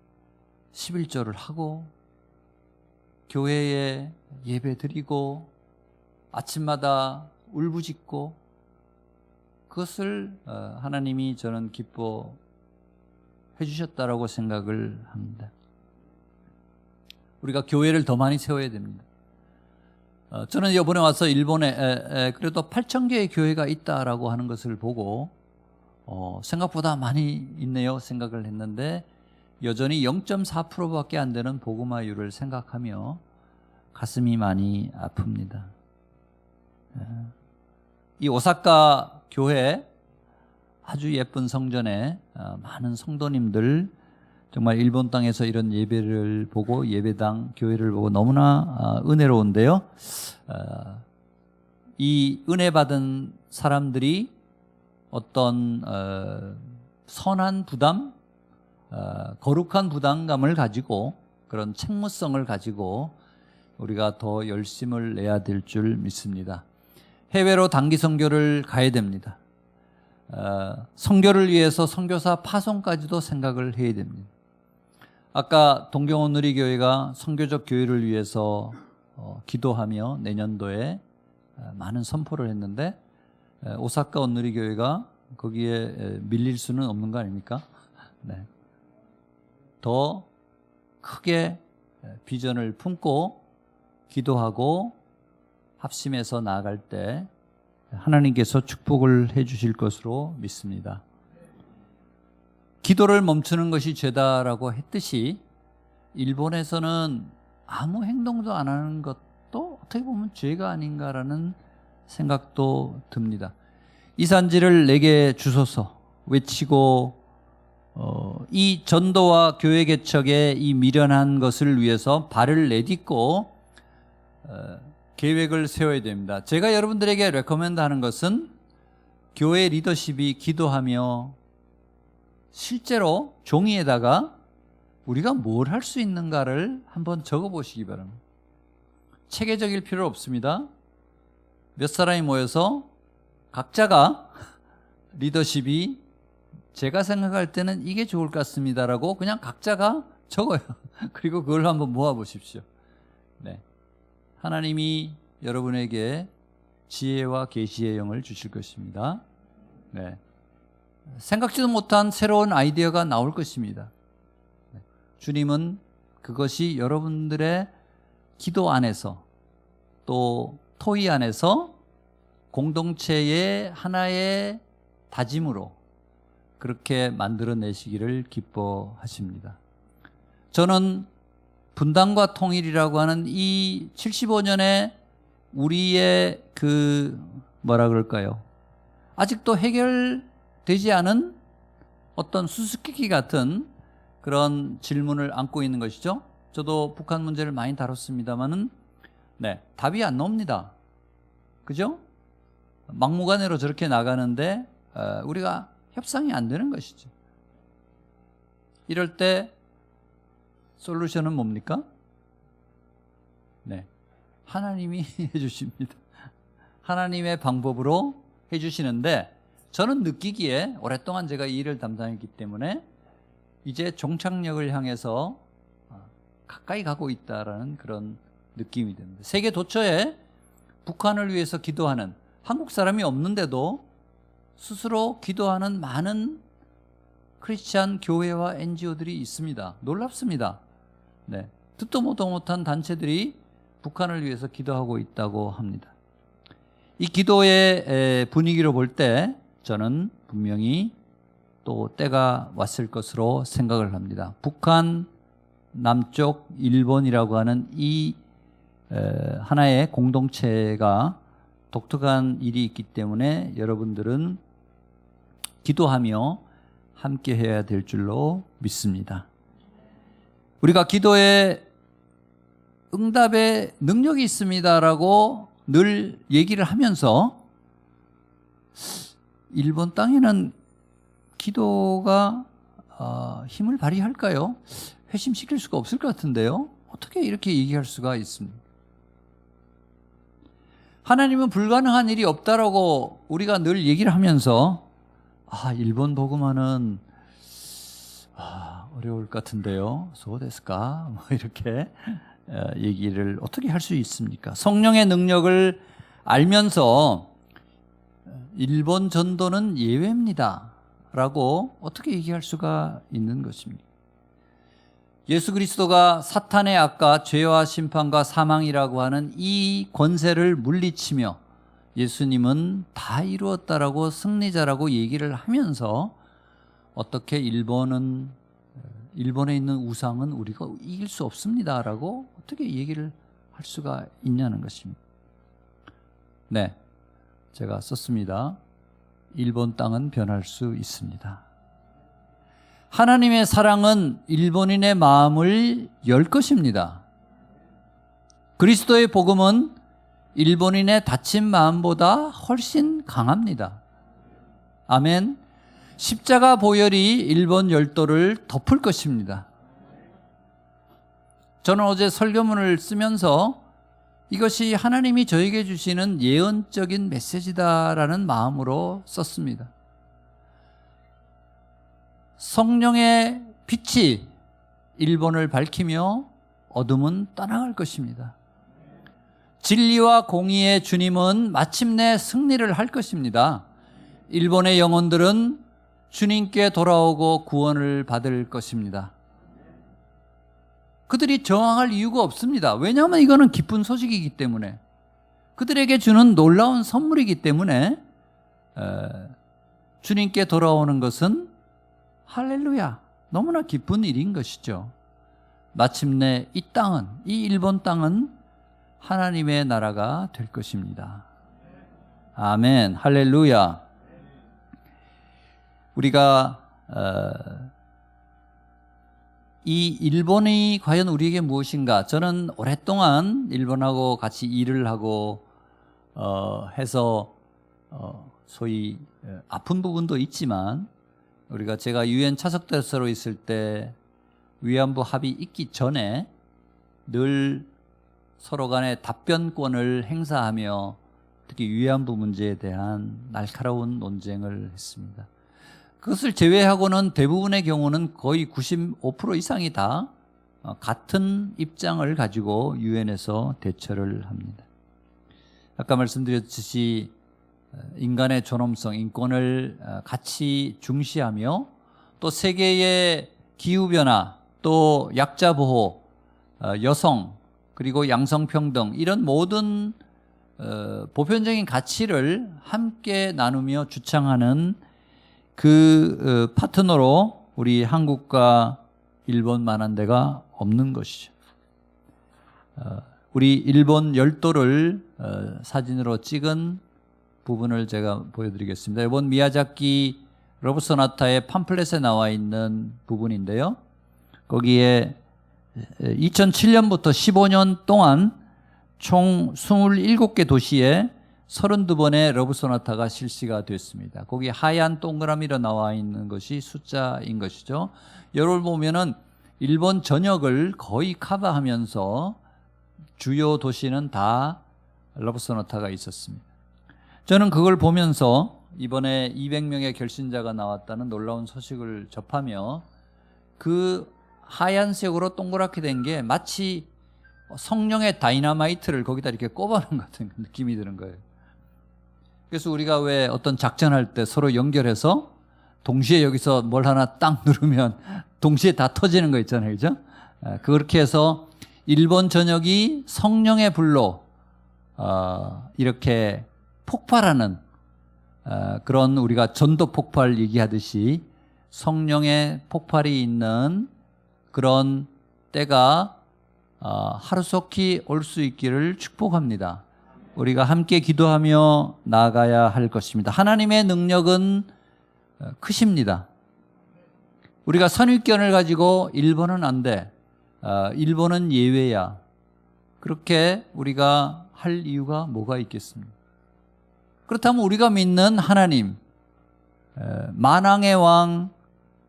11조를 하고 교회에 예배 드리고 아침마다 울부짖고 그것을 하나님이 저는 기뻐해 주셨다라고 생각을 합니다. 우리가 교회를 더 많이 세워야 됩니다. 저는 이번에 와서 일본에 그래도 8,000개의 교회가 있다라고 하는 것을 보고 생각보다 많이 있네요 생각을 했는데 여전히 0.4%밖에 안 되는 복음화율을 생각하며 가슴이 많이 아픕니다. 이 오사카 교회 아주 예쁜 성전에 많은 성도님들 정말 일본 땅에서 이런 예배를 보고 예배당 교회를 보고 너무나 은혜로운데요. 이 은혜 받은 사람들이 어떤 선한 부담, 거룩한 부담감을 가지고 그런 책무성을 가지고 우리가 더 열심을 내야 될 줄 믿습니다. 해외로 단기 선교를 가야 됩니다. 선교를 위해서 선교사 파송까지도 생각을 해야 됩니다. 아까 동경원누리교회가 선교적 교회를 위해서 기도하며 내년도에 많은 선포를 했는데 오사카 원누리교회가 거기에 밀릴 수는 없는 거 아닙니까? 네. 더 크게 비전을 품고 기도하고 합심해서 나아갈 때 하나님께서 축복을 해 주실 것으로 믿습니다. 기도를 멈추는 것이 죄다라고 했듯이 일본에서는 아무 행동도 안 하는 것도 어떻게 보면 죄가 아닌가라는 생각도 듭니다. 이산지를 내게 주소서 외치고 이 전도와 교회 개척의 이 미련한 것을 위해서 발을 내딛고 계획을 세워야 됩니다. 제가 여러분들에게 레코멘드하는 것은 교회 리더십이 기도하며 실제로 종이에다가 우리가 뭘 할 수 있는가를 한번 적어보시기 바랍니다. 체계적일 필요 없습니다. 몇 사람이 모여서 각자가 리더십이 제가 생각할 때는 이게 좋을 것 같습니다라고 그냥 각자가 적어요. 그리고 그걸 한번 모아보십시오. 네. 하나님이 여러분에게 지혜와 계시의 영을 주실 것입니다. 네. 생각지도 못한 새로운 아이디어가 나올 것입니다. 네. 주님은 그것이 여러분들의 기도 안에서 또 토의 안에서 공동체의 하나의 다짐으로 그렇게 만들어내시기를 기뻐하십니다. 저는 분단과 통일이라고 하는 이 75년의 우리의 뭐라 그럴까요? 아직도 해결되지 않은 어떤 수수께끼 같은 그런 질문을 안고 있는 것이죠. 저도 북한 문제를 많이 다뤘습니다만은 네, 답이 안 나옵니다. 그죠? 막무가내로 저렇게 나가는데 우리가 협상이 안 되는 것이죠. 이럴 때 솔루션은 뭡니까? 네, 하나님이 해주십니다. 하나님의 방법으로 해주시는데 저는 느끼기에 오랫동안 제가 이 일을 담당했기 때문에 이제 종착역을 향해서 가까이 가고 있다라는 그런 느낌이 듭니다. 세계 도처에 북한을 위해서 기도하는 한국 사람이 없는데도 스스로 기도하는 많은 크리스찬 교회와 NGO들이 있습니다. 놀랍습니다. 네, 듣도 보도 못한 단체들이 북한을 위해서 기도하고 있다고 합니다. 이 기도의 분위기로 볼 때 저는 분명히 또 때가 왔을 것으로 생각을 합니다. 북한, 남쪽, 일본이라고 하는 이 하나의 공동체가 독특한 일이 있기 때문에 여러분들은 기도하며 함께 해야 될 줄로 믿습니다. 우리가 기도에 응답의 능력이 있습니다라고 늘 얘기를 하면서 일본 땅에는 기도가 힘을 발휘할까요? 회심시킬 수가 없을 것 같은데요. 어떻게 이렇게 얘기할 수가 있습니까? 하나님은 불가능한 일이 없다라고 우리가 늘 얘기를 하면서 일본 복음화는 어려울 것 같은데요. 소데스까? 이렇게 얘기를 어떻게 할 수 있습니까? 성령의 능력을 알면서 일본 전도는 예외입니다 라고 어떻게 얘기할 수가 있는 것입니까? 예수 그리스도가 사탄의 악과 죄와 심판과 사망이라고 하는 이 권세를 물리치며 예수님은 다 이루었다라고 승리자라고 얘기를 하면서 어떻게 일본에 있는 우상은 우리가 이길 수 없습니다라고 어떻게 얘기를 할 수가 있냐는 것입니다. 네, 제가 썼습니다. 일본 땅은 변할 수 있습니다. 하나님의 사랑은 일본인의 마음을 열 것입니다. 그리스도의 복음은 일본인의 다친 마음보다 훨씬 강합니다. 아멘. 십자가 보혈이 일본 열도를 덮을 것입니다. 저는 어제 설교문을 쓰면서 이것이 하나님이 저에게 주시는 예언적인 메시지다라는 마음으로 썼습니다. 성령의 빛이 일본을 밝히며 어둠은 떠나갈 것입니다. 진리와 공의의 주님은 마침내 승리를 할 것입니다. 일본의 영혼들은 주님께 돌아오고 구원을 받을 것입니다. 그들이 저항할 이유가 없습니다. 왜냐하면 이거는 기쁜 소식이기 때문에, 그들에게 주는 놀라운 선물이기 때문에 주님께 돌아오는 것은 할렐루야, 너무나 기쁜 일인 것이죠. 마침내 이 땅은, 이 일본 땅은 하나님의 나라가 될 것입니다. 아멘, 할렐루야. 우리가 이 일본이 과연 우리에게 무엇인가? 저는 오랫동안 일본하고 같이 일을 하고 해서 소위 아픈 부분도 있지만, 우리가 제가 유엔 차석대사로 있을 때 위안부 합의 있기 전에 늘 서로 간에 답변권을 행사하며 특히 위안부 문제에 대한 날카로운 논쟁을 했습니다. 그것을 제외하고는 대부분의 경우는 거의 95% 이상이 다 같은 입장을 가지고 유엔에서 대처를 합니다. 아까 말씀드렸듯이 인간의 존엄성, 인권을 같이 중시하며 또 세계의 기후변화, 또 약자 보호, 여성, 그리고 양성평등, 이런 모든 보편적인 가치를 함께 나누며 주창하는 그 파트너로 우리 한국과 일본만한 데가 없는 것이죠. 우리 일본 열도를 사진으로 찍은 부분을 제가 보여드리겠습니다. 이번 미야자키 러브 소나타의 팜플렛에 나와 있는 부분인데요. 거기에 2007년부터 15년 동안 총 27개 도시에 32번의 러브 소나타가 실시가 됐습니다. 거기 하얀 동그라미로 나와 있는 것이 숫자인 것이죠. 여러분 보면은 일본 전역을 거의 커버하면서 주요 도시는 다 러브 소나타가 있었습니다. 저는 그걸 보면서 이번에 200명의 결신자가 나왔다는 놀라운 소식을 접하며 그 하얀색으로 동그랗게 된 게 마치 성령의 다이너마이트를 거기다 이렇게 꼽아놓은 같은 느낌이 드는 거예요. 그래서 우리가 왜 어떤 작전할 때 서로 연결해서 동시에 여기서 뭘 하나 딱 누르면 동시에 다 터지는 거 있잖아요. 그죠? 그렇게 해서 일본 전역이 성령의 불로 이렇게 폭발하는 그런, 우리가 전도 폭발 얘기하듯이 성령의 폭발이 있는 그런 때가 하루속히 올 수 있기를 축복합니다. 우리가 함께 기도하며 나아가야 할 것입니다. 하나님의 능력은 크십니다. 우리가 선입견을 가지고 일본은 안 돼, 일본은 예외야, 그렇게 우리가 할 이유가 뭐가 있겠습니까? 그렇다면 우리가 믿는 하나님, 만왕의 왕,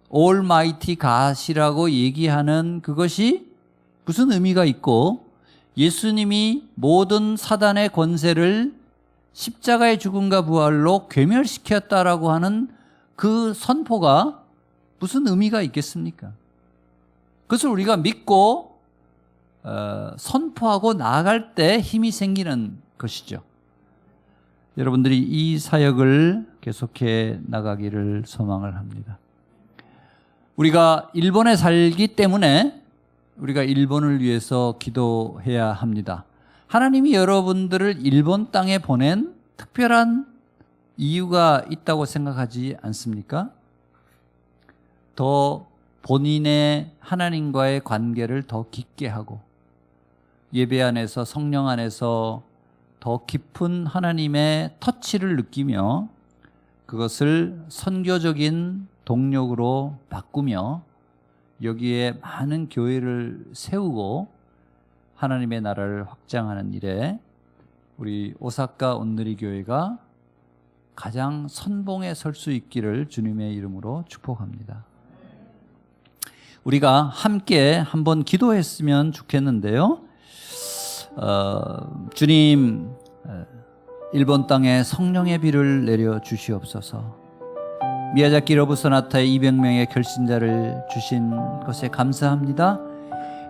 올마이티 갓이라고 얘기하는 그것이 무슨 의미가 있고, 예수님이 모든 사단의 권세를 십자가의 죽음과 부활로 괴멸시켰다라고 하는 그 선포가 무슨 의미가 있겠습니까? 그것을 우리가 믿고 선포하고 나아갈 때 힘이 생기는 것이죠. 여러분들이 이 사역을 계속해 나가기를 소망을 합니다. 우리가 일본에 살기 때문에 우리가 일본을 위해서 기도해야 합니다. 하나님이 여러분들을 일본 땅에 보낸 특별한 이유가 있다고 생각하지 않습니까? 더 본인의 하나님과의 관계를 더 깊게 하고 예배 안에서 성령 안에서 더 깊은 하나님의 터치를 느끼며 그것을 선교적인 동력으로 바꾸며 여기에 많은 교회를 세우고 하나님의 나라를 확장하는 일에 우리 오사카 온누리 교회가 가장 선봉에 설 수 있기를 주님의 이름으로 축복합니다. 우리가 함께 한번 기도했으면 좋겠는데요. 주님, 일본 땅에 성령의 비를 내려 주시옵소서. 미야자키 러브소나타의 200명의 결신자를 주신 것에 감사합니다.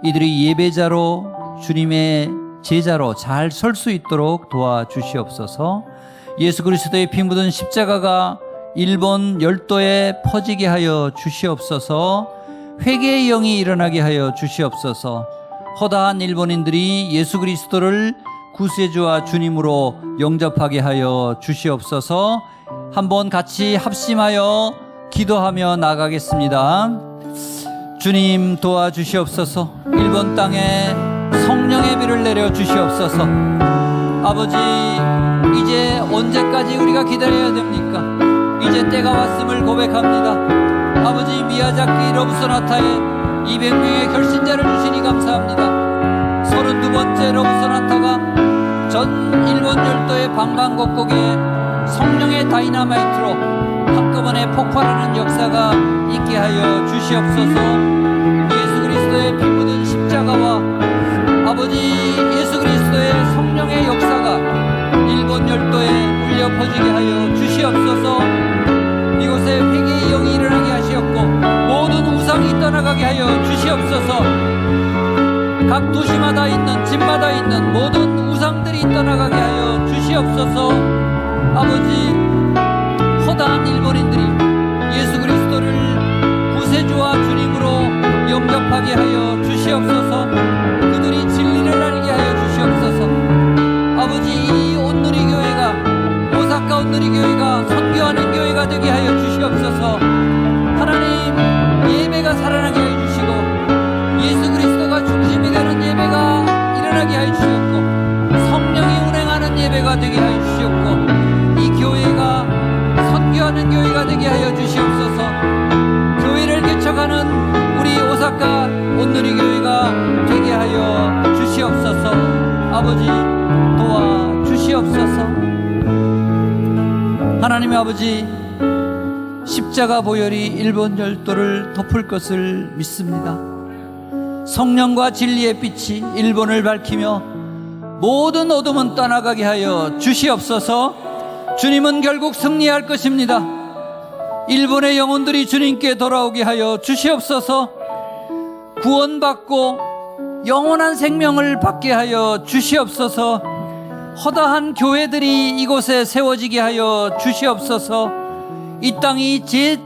이들이 예배자로 주님의 제자로 잘 설 수 있도록 도와주시옵소서. 예수 그리스도의 피 묻은 십자가가 일본 열도에 퍼지게 하여 주시옵소서. 회개의 영이 일어나게 하여 주시옵소서. 허다한 일본인들이 예수 그리스도를 구세주와 주님으로 영접하게 하여 주시옵소서. 한번 같이 합심하여 기도하며 나가겠습니다. 주님 도와주시옵소서. 일본 땅에 성령의 비를 내려 주시옵소서. 아버지, 이제 언제까지 우리가 기다려야 됩니까? 이제 때가 왔음을 고백합니다. 아버지, 미야자키 러브소나타에 200명의 결신자를 주시니 감사합니다. 32번째 러브소나타가 전 일본 열도의 방방곡곡에 성령의 다이나마이트로 한꺼번에 폭발하는 역사가 있게 하여 주시옵소서. 예수 그리스도의 피 묻은 십자가와 아버지 예수 그리스도의 성령의 역사가 일본 열도에 울려 퍼지게 하여 주시옵소서. 이곳에 회개의 영이 일어나게 하시옵고 모든 우상이 떠나가게 하여 주시옵소서. 각 도시마다 있는 집마다 있는 모든 우상들이 떠나가게 하여 주시옵소서. 아버지, 허다한 일본인들이 예수 그리스도를 구세주와 주님으로 영접하게 하여 주시옵소서. 그들이 진리를 알게 하여 주시옵소서. 아버지, 이 온누리 교회가 오사카 온누리 교회가 선교하는 교회가 되게 하여 주시옵소서. 하나님, 예배가 살아나게 하여 주시고 예수 그리스도가 중심이 되는 예배가 일어나게 하여 주시옵고 성령이 운행하는 예배가 되게 하여 주시옵고 이 교회가 선교하는 교회가 되게 하여 주시옵소서. 교회를 개척하는 우리 오사카 온누리 교회가 되게 하여 주시옵소서. 아버지, 도와주시옵소서. 하나님의 아버지, 십자가 보혈이 일본 열도를 덮을 것을 믿습니다. 성령과 진리의 빛이 일본을 밝히며 모든 어둠은 떠나가게 하여 주시옵소서. 주님은 결국 승리할 것입니다. 일본의 영혼들이 주님께 돌아오게 하여 주시옵소서. 구원받고 영원한 생명을 받게 하여 주시옵소서. 허다한 교회들이 이곳에 세워지게 하여 주시옵소서. 이 땅이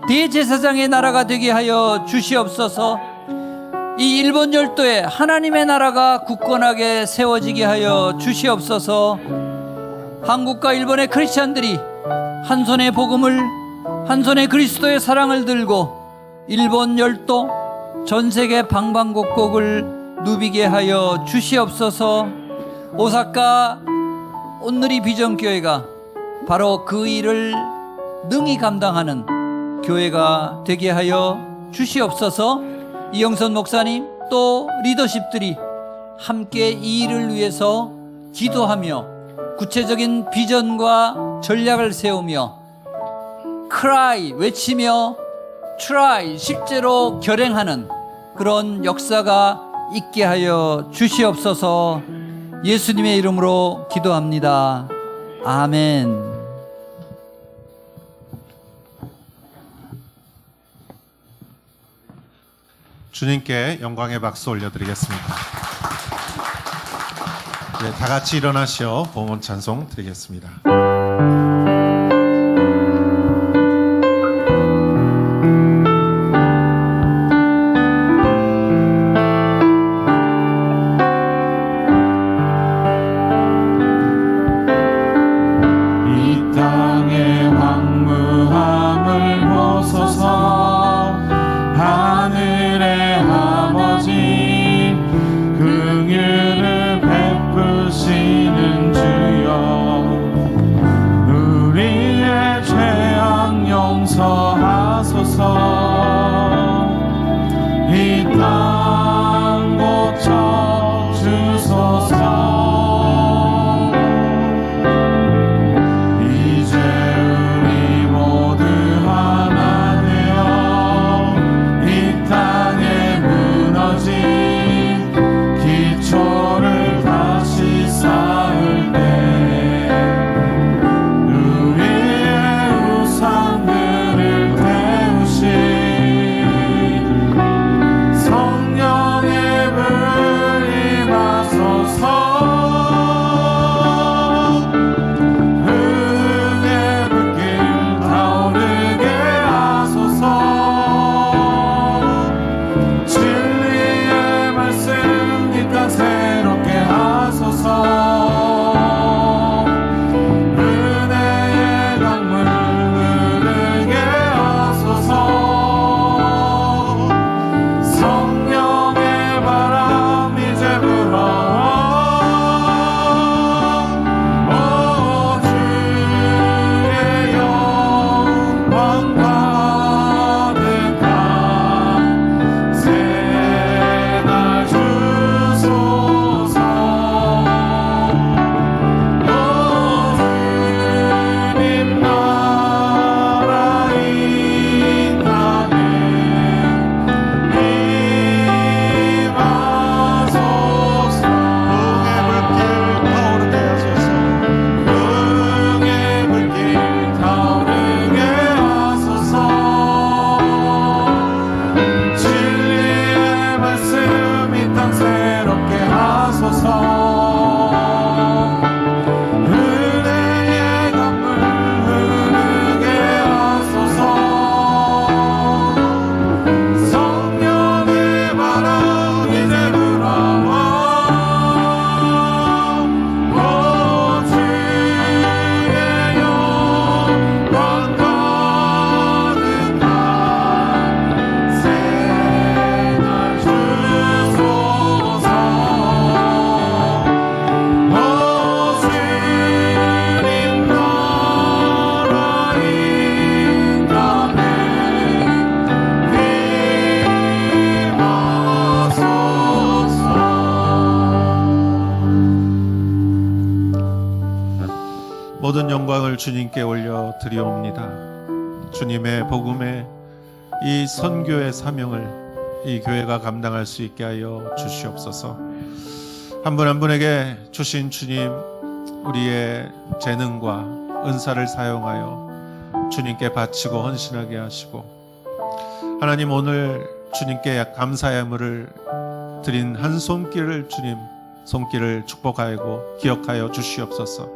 대제사장의 나라가 되게 하여 주시옵소서. 이 일본 열도에 하나님의 나라가 굳건하게 세워지게 하여 주시옵소서. 한국과 일본의 크리스찬들이 한 손에 복음을, 한 손에 그리스도의 사랑을 들고 일본 열도, 전 세계 방방곡곡을 누비게 하여 주시옵소서. 오사카 온누리 비전교회가 바로 그 일을 능히 감당하는 교회가 되게 하여 주시옵소서. 이영선 목사님 또 리더십들이 함께 이 일을 위해서 기도하며 구체적인 비전과 전략을 세우며 cry 외치며 try 실제로 결행하는 그런 역사가 있게 하여 주시옵소서. 예수님의 이름으로 기도합니다. 아멘. 주님께 영광의 박수 올려드리겠습니다. 네, 다 같이 일어나시어 봉헌 찬송 드리겠습니다. 이 땅의 황무함을 벗어서 하늘의 아버지 긍휼을 베푸시는 주여, 우리의 죄악 용서하소서. 이 땅 고쳐 주소서. 이제 우리 모두 하나 되어 이 땅에 무너진 기초를 다시 쌓을 때 우리의 우상들을 태우신 성령의 불 임하소서. 흥의 불길 타오르게 하소서. 진리의 말씀 이 땅 새롭게 하소서. 은혜의 강물 흐르게 하소서. 성령의 바람 이제 불어. 오 주의 영광 가득한 새날 주소서. 오 주님 나라 이 땅에 임하소서. 흥의 불길 타오르게 하소서. 진리의 말씀 이 땅 새롭게 하소서. 은혜의 강물 흐르게 하소서. 성령의 바람 이제 불어와. 오 주의 영광 가득한 새날 주소서. 오 주님 나라 이 땅에 임하소서. 모든 영광을 주님께 올려 드리옵니다. 주님의 복음의 이 선교의 사명을 이 교회가 감당할 수 있게 하여 주시옵소서. 한 분 한 분에게 주신 주님, 우리의 재능과 은사를 사용하여 주님께 바치고 헌신하게 하시고, 하나님 오늘 주님께 감사의 예물을 드린 한 손길을 주님 손길을 축복하고 기억하여 주시옵소서.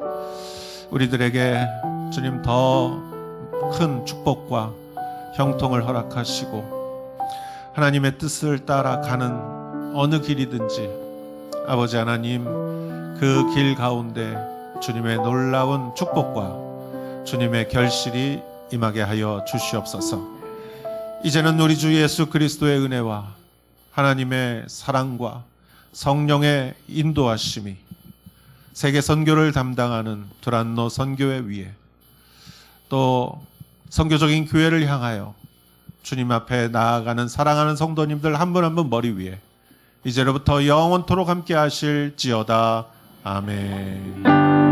우리들에게 주님 더 큰 축복과 형통을 허락하시고 하나님의 뜻을 따라가는 어느 길이든지 아버지 하나님 그 길 가운데 주님의 놀라운 축복과 주님의 결실이 임하게 하여 주시옵소서. 이제는 우리 주 예수 그리스도의 은혜와 하나님의 사랑과 성령의 인도하심이 세계 선교를 담당하는 두란노 선교회 위에 또 선교적인 교회를 향하여 주님 앞에 나아가는 사랑하는 성도님들 한 분 한 분 머리 위에 이제로부터 영원토록 함께 하실지어다. 아멘.